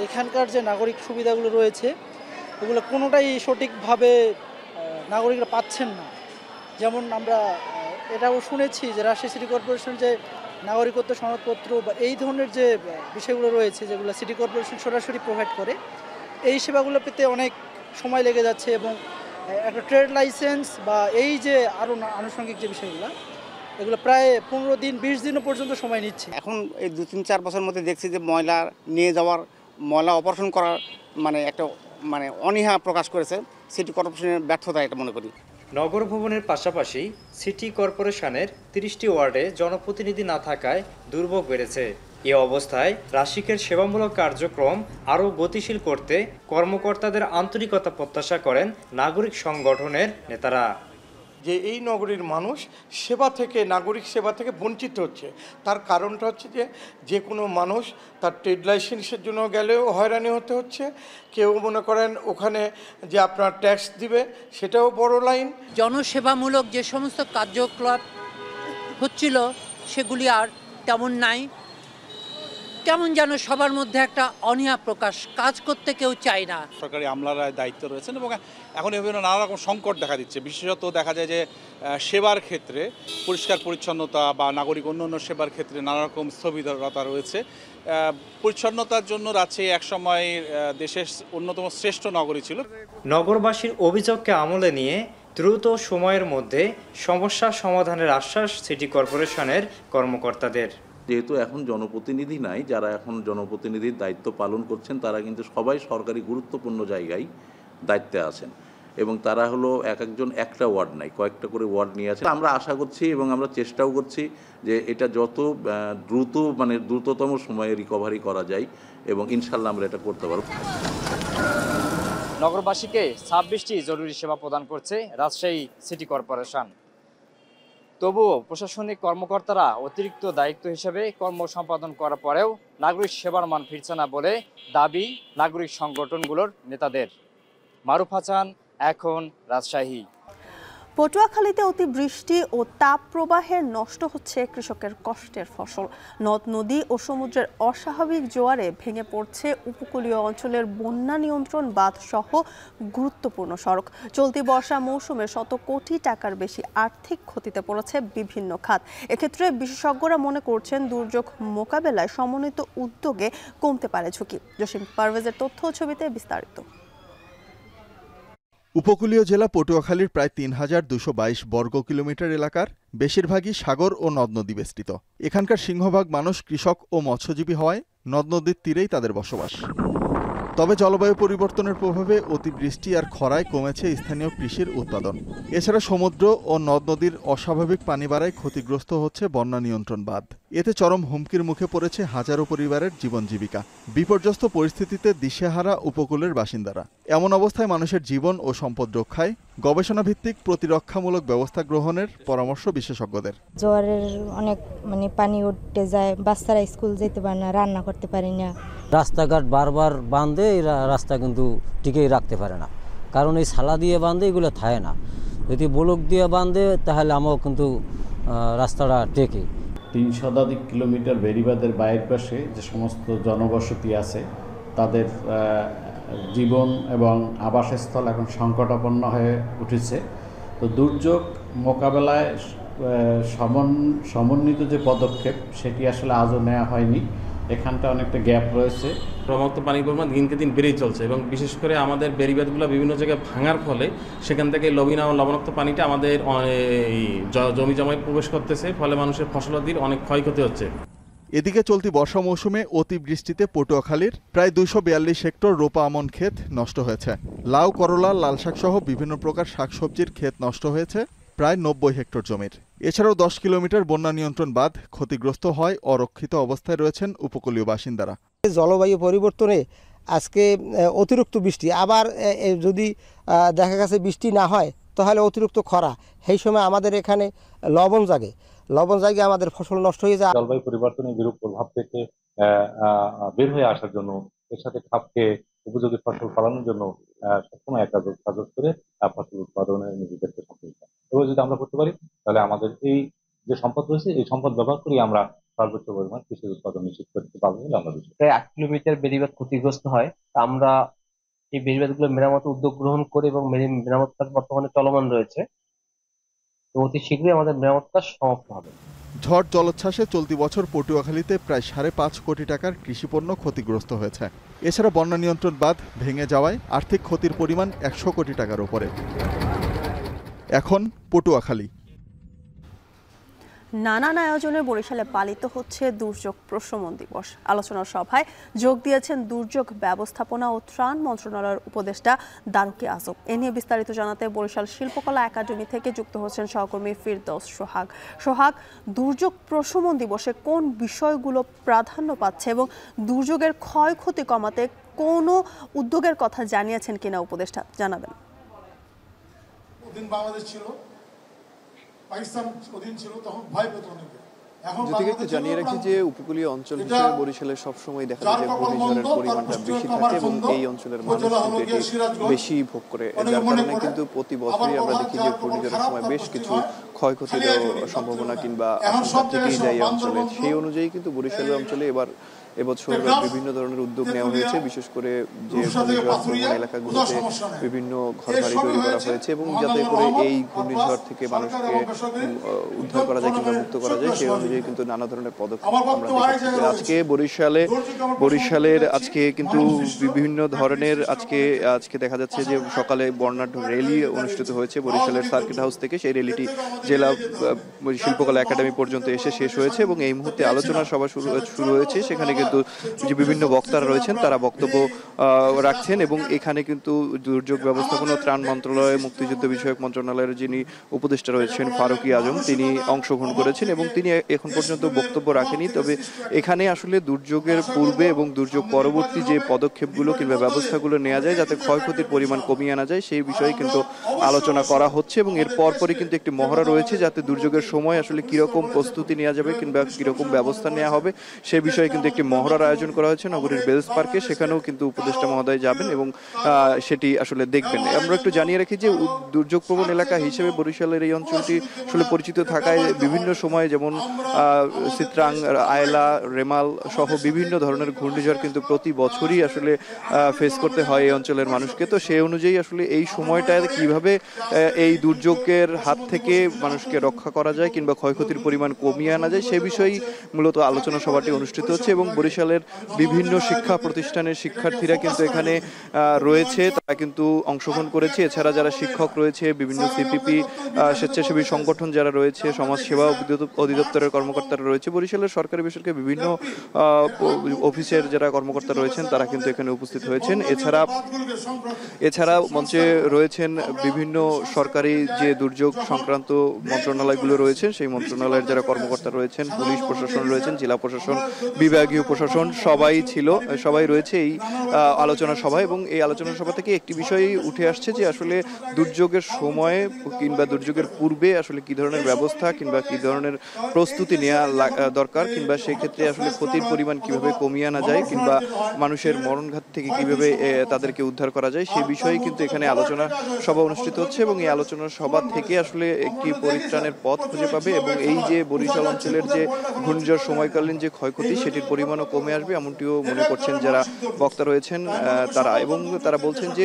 এখানকার যে নাগরিক সুবিধাগুলো রয়েছে এগুলো কোনোটাই সঠিকভাবে নাগরিকরা পাচ্ছেন না। যেমন আমরা এটাও শুনেছি যে রাজশাহী সিটি কর্পোরেশন যে নাগরিকত্ব সনদপত্র বা এই ধরনের যে বিষয়গুলো রয়েছে যেগুলো সিটি কর্পোরেশন সরাসরি প্রোভাইড করে, এই সেবাগুলো পেতে অনেক সময় লেগে যাচ্ছে এবং একটা ট্রেড লাইসেন্স বা এই যে আরও আনুষঙ্গিক যে বিষয়গুলো এগুলো প্রায় 15 দিন 20 দিনও পর্যন্ত সময় নিচ্ছে। এখন এই 2-3-4 বছরের মধ্যে দেখছি যে ময়লা নিয়ে যাওয়ার, ময়লা অপারেশন করার একটা অনীহা প্রকাশ করেছে সিটি কর্পোরেশনের ব্যর্থতা, এটা মনে করি। নগর ভবনের পাশাপাশি সিটি কর্পোরেশনের 30টি ওয়ার্ডে জনপ্রতিনিধি না থাকায় দুর্ভোগ বেড়েছে। এ অবস্থায় রাশিকের সেবামূলক কার্যক্রম আরও গতিশীল করতে কর্মকর্তাদের আন্তরিকতা প্রত্যাশা করেন নাগরিক সংগঠনের নেতারা। যে এই নগরীর মানুষ নাগরিক সেবা থেকে বঞ্চিত হচ্ছে, তার কারণটা হচ্ছে যে কোনো মানুষ তার ট্রেড লাইসেন্সের জন্য গেলেও হয়রানি হতে হচ্ছে। কেউ মনে করেন ওখানে যে আপনার ট্যাক্স দিবে সেটাও বড় লাইন। জনসেবামূলক যে সমস্ত কার্যকলাপ হচ্ছিল সেগুলি আর তেমন নাই, কেমন যেন সবার মধ্যে একটা অনীহা প্রকাশ, কাজ করতে কেউ চায় না। সরকারি আমলারা দায়িত্ব রয়েছেন এবং এখন বিভিন্ন নানা রকম সংকট দেখা দিচ্ছে। বিশেষত দেখা যায় যে সেবার ক্ষেত্রে পরিষ্কার পরিচ্ছন্নতা বা নাগরিক অন্যান্য সেবার ক্ষেত্রে নানা রকম স্থবিরতা রয়েছে। পরিচ্ছন্নতার জন্য রাজশাহী একসময় দেশের অন্যতম শ্রেষ্ঠ নগরী ছিল। নগরবাসীর অভিযোগকে আমলে নিয়ে দ্রুত সময়ের মধ্যে সমস্যা সমাধানের আশ্বাস সিটি কর্পোরেশনের কর্মকর্তাদের। যেহেতু এখন জনপ্রতিনিধি নাই, যারা এখন জনপ্রতিনিধির দায়িত্ব পালন করছেন তারা কিন্তু সবাই সরকারি গুরুত্বপূর্ণ জায়গায় দায়িত্বে আছেন এবং তারা হলো একজন একটা ওয়ার্ড নাই, কয়েকটা করে ওয়ার্ড নিয়ে আছে। আমরা আশা করছি এবং আমরা চেষ্টাও করছি যে এটা যত দ্রুততম সময়ে রিকভারি করা যায় এবং ইনশাল্লাহ আমরা এটা করতে পারব। নগরবাসীকে 26টি জরুরি সেবা প্রদান করছে রাজশাহী সিটি কর্পোরেশন। তবুও প্রশাসনিক কর্মকর্তারা অতিরিক্ত দায়িত্ব হিসেবে কর্ম সম্পাদন করার পরেও নাগরিক সেবার মান ফিরছে না বলে দাবি নাগরিক সংগঠনগুলোর নেতাদের। মারুফ হাসান, এখন রাজশাহী। পটুয়াখালীতে অতিবৃষ্টি ও তাপ প্রবাহে নষ্ট হচ্ছে কৃষকের কষ্টের ফসল। নদ নদী ও সমুদ্রের অস্বাভাবিক জোয়ারে ভেঙে পড়ছে উপকূলীয় অঞ্চলের বন্যা নিয়ন্ত্রণ বাঁধ সহ গুরুত্বপূর্ণ সড়ক। চলতি বর্ষা মৌসুমে শত কোটি টাকার বেশি আর্থিক ক্ষতিতে পড়েছে বিভিন্ন খাত। এক্ষেত্রে বিশেষজ্ঞরা মনে করছেন দুর্যোগ মোকাবেলায় সমন্বিত উদ্যোগে কমতে পারে ঝুঁকি। জসিম পারভেজের তথ্য ছবিতে বিস্তারিত। উপকূলীয় জেলা পটুয়াখালীর প্রায় ৩,২২২ বর্গ কিলোমিটার এলাকার বেশিরভাগই সাগর ও নদ নদী বেষ্টিত। এখানকার সিংহভাগ মানুষ কৃষক ও মৎস্যজীবী হওয়ায় নদ নদীর তীরেই তাদের বসবাস। তবে জলবায়ু পরিবর্তনের প্রভাবে অতিবৃষ্টি আর খরায় কমেছে স্থানীয় কৃষির উৎপাদন। এছাড়া সমুদ্র ও নদ নদীর অস্বাভাবিক পানি বাড়ায় ক্ষতিগ্রস্ত হচ্ছে বন্যা নিয়ন্ত্রণ বাঁধ। এতে চরম হুমকির মুখে পড়েছে হাজারো পরিবারের জীবন জীবিকা। বিপর্যস্ত পরিস্থিতিতে দিশেহারা উপকূলের বাসিন্দারা। এমন অবস্থায় মানুষের জীবন ও সম্পদ রক্ষায় গবেষণাভিত্তিক প্রতিরক্ষামূলক ব্যবস্থা গ্রহণের পরামর্শ বিশেষজ্ঞদের। জোয়ারের অনেক পানি উঠতে যায়, বাচ্চারা স্কুল যেতে পারে না, রান্না করতে পারি না। রাস্তাঘাট বারবার বাঁধে, রাস্তা কিন্তু টিকেই রাখতে পারে না, কারণ এই শালা দিয়ে বাঁধে এগুলো থাকে না। যদি ব্লক দিয়ে বাঁধে তাহলে আমরাও কিন্তু রাস্তাটা টেকে। ৩ শতাধিক কিলোমিটার বেড়িবাঁধের বাইরের পাশে যে সমস্ত জনবসতি আছে তাদের জীবন এবং আবাসস্থল এখন সংকটাপন্ন হয়ে উঠেছে। তো দুর্যোগ মোকাবেলায় সমন্বিত যে পদক্ষেপ সেটি আসলে আজও নেওয়া হয়নি। এখানটা অনেকটা গ্যাপ রয়েছে। ক্রমাগত পানির পরিমাণ দিনকে দিন বেড়েই চলছে এবং বিশেষ করে আমাদের বেড়িবাঁধগুলো বিভিন্ন জায়গায় ভাঙার ফলে সেখান থেকে লবণাক্ত পানিটা আমাদের জমি জমায় প্রবেশ করতেছে, ফলে মানুষের ফসলাদির অনেক ক্ষয়ক্ষতি হচ্ছে। এদিকে চলতি বর্ষা মৌসুমে অতিবৃষ্টিতে পটুয়াখালীর প্রায় ২৪২ হেক্টর রোপা আমন ক্ষেত নষ্ট হয়েছে। লাউ, করলা, লাল শাক সহ বিভিন্ন প্রকার শাকসবজির ক্ষেত নষ্ট হয়েছে প্রায় ৯০ হেক্টর জমির। এছাড়াও ১০ কিলোমিটার বন্যা নিয়ন্ত্রণ বাঁধ ক্ষতিগ্রস্ত হয় অরক্ষিত অবস্থায় রয়েছেন উপকূলীয় বাসিন্দারা। জলবায়ু পরিবর্তনে আজকে অতিরিক্ত বৃষ্টি, আবার যদি দেখা গেছে বৃষ্টি না হয় তাহলে অতিরিক্ত খরা, সেই সময় আমাদের এখানে লবণ জাগে আমাদের ফসল নষ্ট হয়ে যায়। জলবায়ু পরিবর্তনের বিরূপ প্রভাব থেকে বের হয়ে আসার জন্য, এর সাথে খাপকে উপযোগী ফসল ফলানোর জন্য সবসময় একাজক করে ফসল উৎপাদনে নিজেদেরকে সম্পৃক্ত। এবার যদি আমরা করতে পারি তাহলে আমাদের এই যে সম্পদ রয়েছে এই সম্পদ ব্যবহার করি আমরা সর্বোচ্চ পরিমাণ কৃষির উৎপাদন নিশ্চিত করতে পারবো বলে আমরা বিশ্বাস। প্রায় 8 কিলোমিটার বেড়িবাঁধ ক্ষতিগ্রস্ত হয়। আমরা এই বেড়িবাঁধগুলো মেরামতের উদ্যোগ গ্রহণ করে এবং মেরামত কাজ বর্তমানে চলমান রয়েছে। তো অতি শীঘ্রই আমাদের মেরামত কাজ সমাপ্ত হবে। ঝড় জলোচ্ছ্বাসে চলতি বছর পটুয়াখালীতে প্রায় ৫.৫ কোটি টাকার কৃষিপণ্য ক্ষতিগ্রস্ত হয়েছে। এছাড়া বন্যা নিয়ন্ত্রণ বাঁধ ভেঙে যাওয়ায় আর্থিক ক্ষতির পরিমাণ ১০০ কোটি টাকার উপরে। এখন পটুয়াখালী। নানান আয়োজনে বরিশালে পালিত হচ্ছে দুর্যোগ প্রশমন দিবস। আলোচনা সভায় যোগ দিয়েছেন দুর্যোগ ব্যবস্থাপনা ও ত্রাণ মন্ত্রণালয়ের উপদেষ্টা দারুকি আজম। এ নিয়ে বিস্তারিত জানাতে বরিশাল শিল্পকলা একাডেমি থেকে যুক্ত হচ্ছেন সহকর্মী ফিরদৌস সোহাগ। দুর্যোগ প্রশমন দিবসে কোন বিষয়গুলো প্রাধান্য পাচ্ছে এবং দুর্যোগের ক্ষয়ক্ষতি কমাতে কোনো উদ্যোগের কথা জানিয়েছেন কিনা উপদেষ্টা জানাবেন। বাংলাদেশ ছিল, পাকিস্তান অধীন ছিল, তখন ভয় পেত অনেকে যদি একটু জানিয়ে রাখি যে উপকূলীয় অঞ্চল হিসেবে বরিশালে সবসময় দেখা যায় যে ঘূর্ণিঝড়ের পরিমাণটা বেশি থাকে এবং এই অঞ্চলের মানুষ কিন্তু এটি বেশি ভোগ করে, যার কারণে কিন্তু প্রতি বছরই আমরা দেখি যে ঘূর্ণিঝড়ের সময় বেশ কিছু ক্ষয়ক্ষতির সম্ভাবনা কিংবা আশঙ্কা থেকেই যায় এই অঞ্চলে। সেই অনুযায়ী কিন্তু বরিশালের অঞ্চলে এবছর বিভিন্ন ধরনের উদ্যোগ নেওয়া হয়েছে, বিশেষ করে যে ঘূর্ণিঝড় এলাকাগুলোতে বিভিন্ন ঘরবাড়ি তৈরি করা হয়েছে এবং যাতে করে এই ঘূর্ণিঝড় থেকে মানুষকে উদ্ধার করা যায় কিংবা মুক্ত করা যায় সেই অনুযায়ী কিন্তু নানা ধরনের পদক্ষেপ আমরা দেখেছি। আজকে বরিশালের আজকে কিন্তু বিভিন্ন ধরনের আজকে দেখা যাচ্ছে যে সকালে বর্ণাঢ্য র্যালি অনুষ্ঠিত হয়েছে বরিশালের সার্কিট হাউস থেকে। সেই র্যালিটি জেলা শিল্পকলা একাডেমি পর্যন্ত এসে শেষ হয়েছে এবং এই মুহূর্তে আলোচনা সভা শুরু হয়েছে। সেখানে কিন্তু যে বিভিন্ন বক্তারা রয়েছেন তারা বক্তব্য রাখছেন এবং এখানে কিন্তু দুর্যোগ ব্যবস্থাপনা ত্রাণ মন্ত্রণালয়, মুক্তিযুদ্ধ বিষয়ক মন্ত্রণালয়ের যিনি উপদেষ্টা রয়েছেন ফারুকি আজম, তিনি অংশগ্রহণ করেছেন এবং তিনি এখন পর্যন্ত বক্তব্য রাখেনি। তবে এখানে আসলে দুর্যোগের পূর্বে এবং দুর্যোগ পরবর্তী যে পদক্ষেপগুলো কিংবা ব্যবস্থাগুলো নেওয়া যায় যাতে ক্ষয়ক্ষতির পরিমাণ কমিয়ে আনা যায় সেই বিষয়ে কিন্তু আলোচনা করা হচ্ছে এবং এর পরপরই কিন্তু একটি মহড়া রয়েছে যাতে দুর্যোগের সময় আসলে কিরকম প্রস্তুতি নেওয়া যাবে কিংবা কিরকম ব্যবস্থা নেওয়া হবে সে বিষয়ে কিন্তু একটি মহড়ার আয়োজন করা হয়েছে নগরীর বেলস পার্কে। সেখানেও কিন্তু উপদেষ্টা মহোদয় যাবেন এবং সেটি আসলে দেখবেন। আমরা একটু জানিয়ে রাখি যে দুর্যোগ প্রবণ এলাকা হিসেবে বরিশালের এই অঞ্চলটি আসলে পরিচিত থাকায় বিভিন্ন সময় যেমন চিত্রাং, আয়লা, রেমাল সহ বিভিন্ন ধরনের ঘূর্ণিঝড় কিন্তু প্রতি বছরই আসলে ফেস করতে হয় এই অঞ্চলের মানুষকে। তো সেই অনুযায়ী আসলে এই সময়টায় কিভাবে এই দুর্যোগের হাত থেকে মানুষকে রক্ষা করা যায় কিংবা ক্ষয়ক্ষতির পরিমাণ কমিয়ে আনা যায় সে বিষয়েই মূলত আলোচনা সভাটি অনুষ্ঠিত হচ্ছে এবং বরিশালের বিভিন্ন শিক্ষা প্রতিষ্ঠানের শিক্ষার্থীরা কিন্তু এখানে রয়েছে, তারা কিন্তু অংশগ্রহণ করেছে। এছাড়া যারা শিক্ষক রয়েছে, বিভিন্ন সিপিপি স্বেচ্ছাসেবী সংগঠন যারা রয়েছে, সমাজ সেবা অধিদপ্তরের কর্মকর্তারা রয়েছে, বরিশালের সরকারি বেসরকারি বিভিন্ন অফিসের যারা কর্মকর্তা রয়েছেন তারা কিন্তু এখানে উপস্থিত হয়েছেন। এছাড়া মঞ্চে রয়েছেন বিভিন্ন সরকারি যে দুর্যোগ সংক্রান্ত মন্ত্রণালয়গুলো রয়েছে সেই মন্ত্রণালয়ের যারা কর্মকর্তা রয়েছেন, পুলিশ প্রশাসন রয়েছেন, জেলা প্রশাসন, বিভাগীয় প্রশাসন সবাই রয়েছে এই আলোচনা সভায়। এবং এই আলোচনা সভা থেকে একটি বিষয় উঠে আসছে যে আসলে দুর্যোগের সময়ে কিংবা দুর্যোগের পূর্বে আসলে কি ধরনের ব্যবস্থা কিংবা কি ধরনের প্রস্তুতি নেওয়া দরকার কিংবা সেক্ষেত্রে আসলে ক্ষতির পরিমাণ কিভাবে কমিয়ে আনা যায় কিংবা মানুষের মরণঘাত থেকে কিভাবে তাদেরকে উদ্ধার করা যায় সেই বিষয়ে কিন্তু এখানে আলোচনা সভা অনুষ্ঠিত হচ্ছে এবং এই আলোচনা সভা থেকে আসলে একটি পরিত্রাণের পথ খুঁজে পাবে এবং এই যে বরিশাল অঞ্চলের যে ঘূর্ণিঝড় সময়কালীন যে ক্ষয়ক্ষতি সেটির পরিমাণও কমে আসবে এমনটিও মনে করছেন যারা বক্তা রয়েছেন তারা। এবং তারা বলছেন যে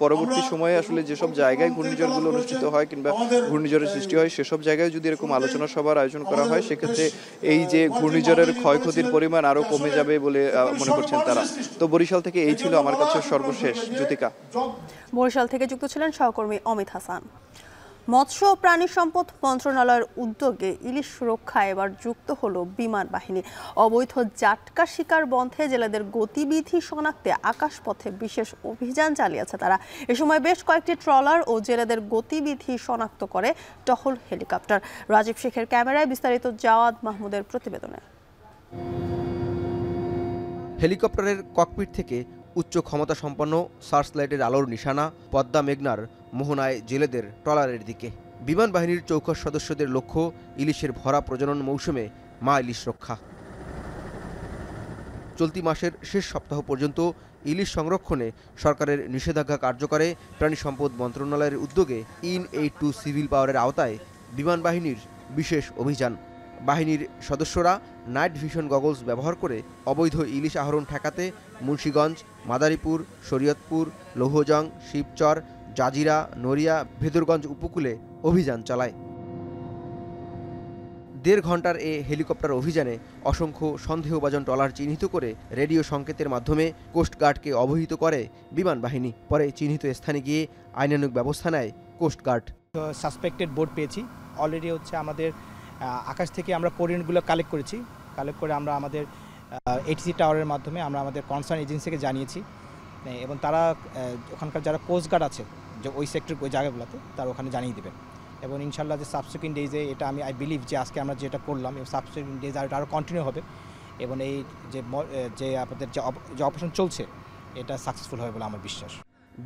পরবর্তী সময়ে আসলে যেসব জায়গায় ঘূর্ণিঝড়গুলো অনুষ্ঠিত হয় কিংবা ঘূর্ণিঝড়ের সৃষ্টি হয় সেসব জায়গায় যদি এরকম আলোচনা সভার আয়োজন করা হয় সেক্ষেত্রে এই যে ঘূর্ণিঝড়ের ক্ষয়ক্ষতির পরিমাণ আরো কমে যাবে বলে মনে করছেন তারা। তো বরিশাল থেকে এই ছিল আমার কাছে সর্বশেষ। জ্যোতিকা। বরিশাল থেকে যুক্ত ছিলেন সহকর্মী অমিত হাসান। মৎস্য ও প্রাণী সম্পদ মন্ত্রণালয়ের উদ্যোগে ইলিশ সুরক্ষায় এবার যুক্ত হলো বিমান বাহিনী। অবৈধ জাটকা শিকার বন্ধে জেলেদের গতিবিধি শনাক্তে আকাশপথে বিশেষ অভিযান চালিয়েছে তারা। এ সময় বেশ কয়েকটি ট্রলার ও জেলেদের গতিবিধি শনাক্ত করে টহল হেলিকপ্টার। রাজীব শেখের ক্যামেরায় বিস্তারিত জাওয়াদ মাহমুদের প্রতিবেদনে। হেলিকপ্টারের ককপিট থেকে উচ্চ ক্ষমতা সম্পন্ন সার্চ লাইটের আলোর নিশানা পদ্মা মেঘনার মোহনায় জেলেদের ট্রলারের দিকে। বিমান বাহিনীর চৌকস সদস্যদের লক্ষ্য ইলিশের ভরা প্রজনন মৌসুমে মা ইলিশ রক্ষা। চলতি মাসের শেষ সপ্তাহ পর্যন্ত ইলিশ সংরক্ষণে সরকারের নিষেধাজ্ঞা কার্যকরে প্রাণী সম্পদ মন্ত্রণালয়ের উদ্যোগে IN-82 সিভিল পাওয়ারের আওতায় বিমান বাহিনীর বিশেষ অভিযান। বাহিনীর সদস্যরা নাইট ভিশন গগলস ব্যবহার করে অবৈধ ইলিশ আহরণ ঠেকাতে মুন্সিগঞ্জ, মাদারীপুর, শরীয়তপুর, লৌহজং, শিবচর, জাজিরা, নড়িয়া, ভেদরগঞ্জ উপকূলে অভিযান চালায়। 1.5 ঘন্টার এ হেলিকপ্টার অভিযানে অসংখ্য সন্দেহভাজন ট্রলার চিহ্নিত করে রেডিও সংকেতের মাধ্যমে কোস্টগার্ডকে অবহিত করে বিমান বাহিনী। পরে চিহ্নিত স্থানে গিয়ে আইনানুগ ব্যবস্থা নেয় কোস্টগার্ড। সাসপেক্টেড বোট পেয়েছি অলরেডি। আমাদের আকাশ থেকে আমরা কোঅর্ডিনেটগুলো কালেক্ট করেছি। কালেক্ট করে আমরা আমাদের ATC টাওয়ারের মাধ্যমে আমরা আমাদের কনসার্ন এজেন্সিকে জানিয়েছি এবং তারা ওখানকার যারা কোস্টগার্ড আছে যে ওই সেক্টর ওই জায়গাগুলোতে তারা ওখানে জানিয়ে দেবেন। এবং ইনশাল্লাহ যে সাবসিকুয়েন্ট ডেজে এটা আই বিলিভ যে আজকে আমরা যেটা করলাম এবং সাবসিকুয়েন্ট ডেজ আরও কন্টিনিউ হবে এবং এই যে আমাদের যে অপারেশন চলছে এটা সাকসেসফুল হবে বলে আমার বিশ্বাস।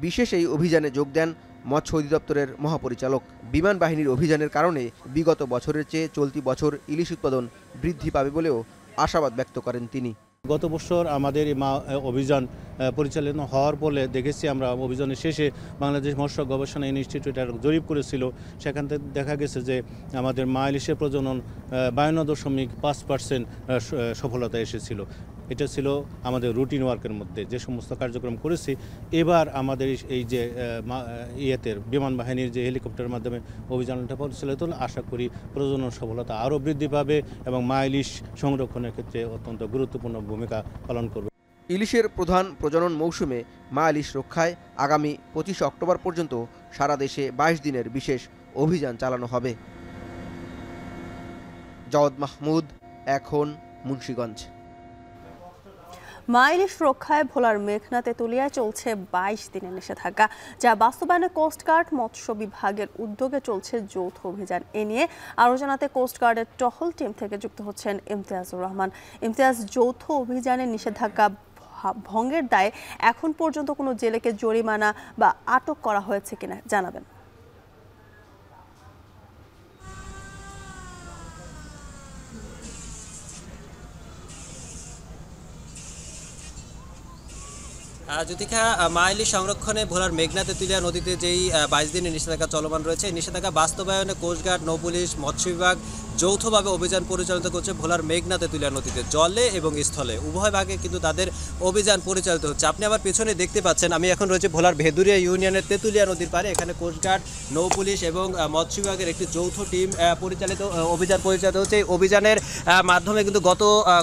বিশেষ এই অভিযানে যোগ দেন মৎস্য অধিদপ্তরের মহাপরিচালক। বিমান বাহিনীর অভিযানের কারণে বিগত বছরের চেয়ে চলতি বছর ইলিশ উৎপাদন বৃদ্ধি পাবে বলেও আশাবাদ ব্যক্ত করেন তিনি। গত বছর আমাদের এই অভিযান পরিচালনা হওয়ার ফলে দেখেছি আমরা অভিযানের শেষে বাংলাদেশ মৎস্য গবেষণা ইনস্টিটিউট জরিপ করেছিল, সেখান থেকে দেখা গেছে যে আমাদের মা ইলিশের প্রজনন 52.5% সফলতা এসেছিল। এটা ছিল আমাদের রুটিন ওয়ার্কের মধ্যে যে সমস্ত কার্যক্রম করেছি। এবার আমাদের এই যে বিমান বাহিনীর যে হেলিকপ্টারের মাধ্যমে অভিযানটা পরিচালিত হলো, আশা করি প্রজনন সফলতা আরও বৃদ্ধি পাবে এবং মা ইলিশ সংরক্ষণের ক্ষেত্রে অত্যন্ত গুরুত্বপূর্ণ ভূমিকা পালন করবে। ইলিশের প্রধান প্রজনন মৌসুমে মা ইলিশ রক্ষায় আগামী 25 অক্টোবর পর্যন্ত সারা দেশে 22 দিনের বিশেষ অভিযান চালানো হবে। জাওয়াদ মাহমুদ, এখন মুন্সিগঞ্জ। মা ইলিশ রক্ষায় ভোলার মেঘনা তেঁতুলিয়ায় চলছে 22 দিনের নিষেধাজ্ঞা, যা বাস্তবায়নে কোস্টগার্ড মৎস্য বিভাগের উদ্যোগে চলছে যৌথ অভিযান। এ নিয়ে আরও জানাতে কোস্টগার্ডের টহল টিম থেকে যুক্ত হচ্ছেন ইমতিয়াজুর রহমান। ইমতিয়াজ, যৌথ অভিযানের নিষেধাজ্ঞা ভঙ্গের দায়ে এখন পর্যন্ত কোনো জেলেকে জরিমানা বা আটক করা হয়েছে কিনা জানাবেন। জ্যোতিকা, মা ইলিশ সংরক্ষণে ভোলার মেঘনা তেঁতুলিয়া নদীতে যেই 22 দিনের নিষেধাজ্ঞা চলমান রয়েছে, এই নিষেধাজ্ঞা বাস্তবায়নে কোস্টগার্ড, নৌপুলিশ, মৎস্য বিভাগ যৌথভাবে অভিযান পরিচালিত করছে ভোলার মেঘনা তেঁতুলিয়া নদীতে। জলে এবং স্থলে উভয় ভাগে কিন্তু তাদের অভিযান পরিচালিত হচ্ছে। আপনি আমার পেছনে দেখতে পাচ্ছেন, আমি এখন রয়েছে ভোলার ভেদুরিয়া ইউনিয়নের তেঁতুলিয়া নদীর পারে। এখানে কোস্টগার্ড, নৌপুলিশ এবং মৎস্য বিভাগের একটি যৌথ টিম অভিযান পরিচালিত হচ্ছে। এই অভিযানের মাধ্যমে কিন্তু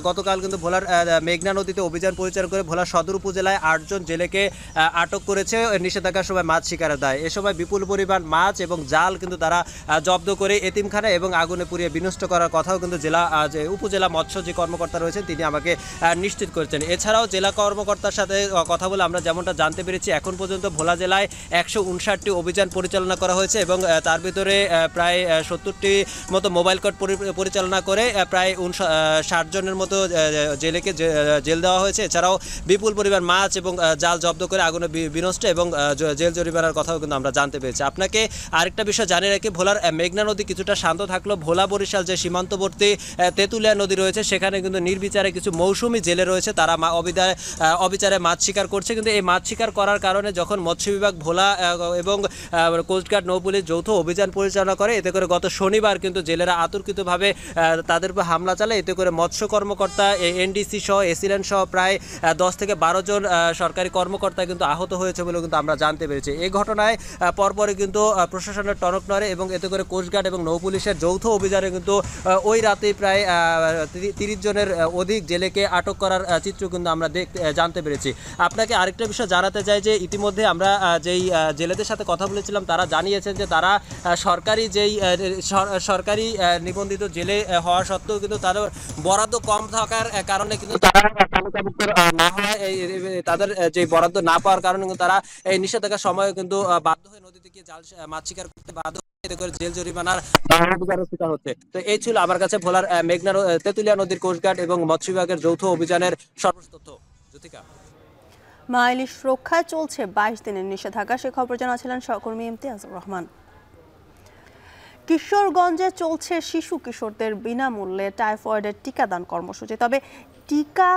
গতকাল কিন্তু ভোলার মেঘনা নদীতে অভিযান পরিচালনা করে ভোলার সদর উপজেলায় 8 জন জেলেকে আটক করেছে উপত্যকার সময় মাছ শিকারের দায়। এ সময় বিপুল পরিমাণ মাছ এবং জাল কিন্তু তারা জব্দ করে এতিমখানা এবং আগুনে পুড়িয়ে বিনষ্ট করার কথাও কিন্তু উপজেলা মৎস্য যে কর্মকর্তা রয়েছেন তিনি আমাকে নিশ্চিত করেছেন। এছাড়াও জেলা কর্মকর্তার সাথে কথা বলে আমরা যেমনটা জানতে পেরেছি, এখন পর্যন্ত ভোলা জেলায় 159টি অভিযান পরিচালনা করা হয়েছে এবং তার ভিতরে প্রায় 70টি মতো মোবাইল কোর্ট পরিচালনা করে প্রায় 60 জনের মতো জেলেকে জেল দেওয়া হয়েছে। এছাড়াও বিপুল পরিমাণ মাছ এবং জাল জব্দ করে আগুনে বিনষ্ট এবং জেল জরিমানার কথাও কিন্তু আমরা জানতে পেরেছি। আপনাকে আরেকটা বিষয় জানিয়ে রাখি, ভোলার মেঘনা নদী কিছুটা শান্ত থাকলো, ভোলা বরিশাল যে সীমান্তবর্তী তেঁতুলিয়া নদী রয়েছে সেখানে কিন্তু নির্বিচারে কিছু মৌসুমি জেলে রয়েছে, তারা অবিচারে মাছ শিকার করছে। কিন্তু এই মাছ শিকার করার কারণে যখন মৎস্য বিভাগ, ভোলা এবং কোস্টগার্ড, নৌপুলিশ যৌথ অভিযান পরিচালনা করে, এতে করে গত শনিবার কিন্তু জেলেরা আতর্কিতভাবে তাদের উপর হামলা চালায়। এতে করে মৎস্য কর্মকর্তা, এনডিসি সহ, এসিল্যান্ড সহ প্রায় 10 থেকে 12 জন সরকারি কর্মকর্তা কিন্তু আহত হয়েছে বলে কিন্তু আমরা জানতে পেরেছি। এই ঘটনায় পরপরই কিন্তু প্রশাসনের টনক নড়ে এবং এতে করে কোস্টগার্ড এবং নৌপুলিশের যৌথ অভিযানে কিন্তু ওই রাতে প্রায় 30 জনের অধিক জেলেকে আটক করার চিত্র কিন্তু আমরা জানতে পেরেছি। আপনাকে আরেকটা বিষয় জানাতে চাই যে ইতিমধ্যে আমরা যেই জেলেদের সাথে কথা বলেছিলাম তারা জানিয়েছেন যে তারা সরকারি নিবন্ধিত জেলে হওয়া সত্ত্বেও কিন্তু তাদের বরাদ্দ কম থাকার কারণে কিন্তু তারা তালিকাভুক্ত না হয়, তাদের যে বরাদ্দ না পাওয়ার কারণে কিন্তু তারা এই নিষেধাজ্ঞার সময় কিন্তু বাধ্য হয়ে নদীতে গিয়ে মাছ শিকার করতে বাধ্য, এতে করে জেল জরিমানার শিকার হচ্ছে। তো এই ছিল আমার কাছে ভোলার মেঘনা তেঁতুলিয়া নদীর কোস্টগার্ড এবং মৎস্য বিভাগের যৌথ অভিযানের সর্বোচ্চ তথ্য। জ্যোতিকা, মা ইলিশ রক্ষায় চলছে 22 দিনের নিষেধাজ্ঞা, সে খবর জানাচ্ছিলেন সহকর্মী ইমতিয়াজুর রহমান। কিশোরগঞ্জে চলছে শিশু কিশোরদের বিনামূল্যে টাইফয়েডের টিকাদান কর্মসূচি। তবে টিকা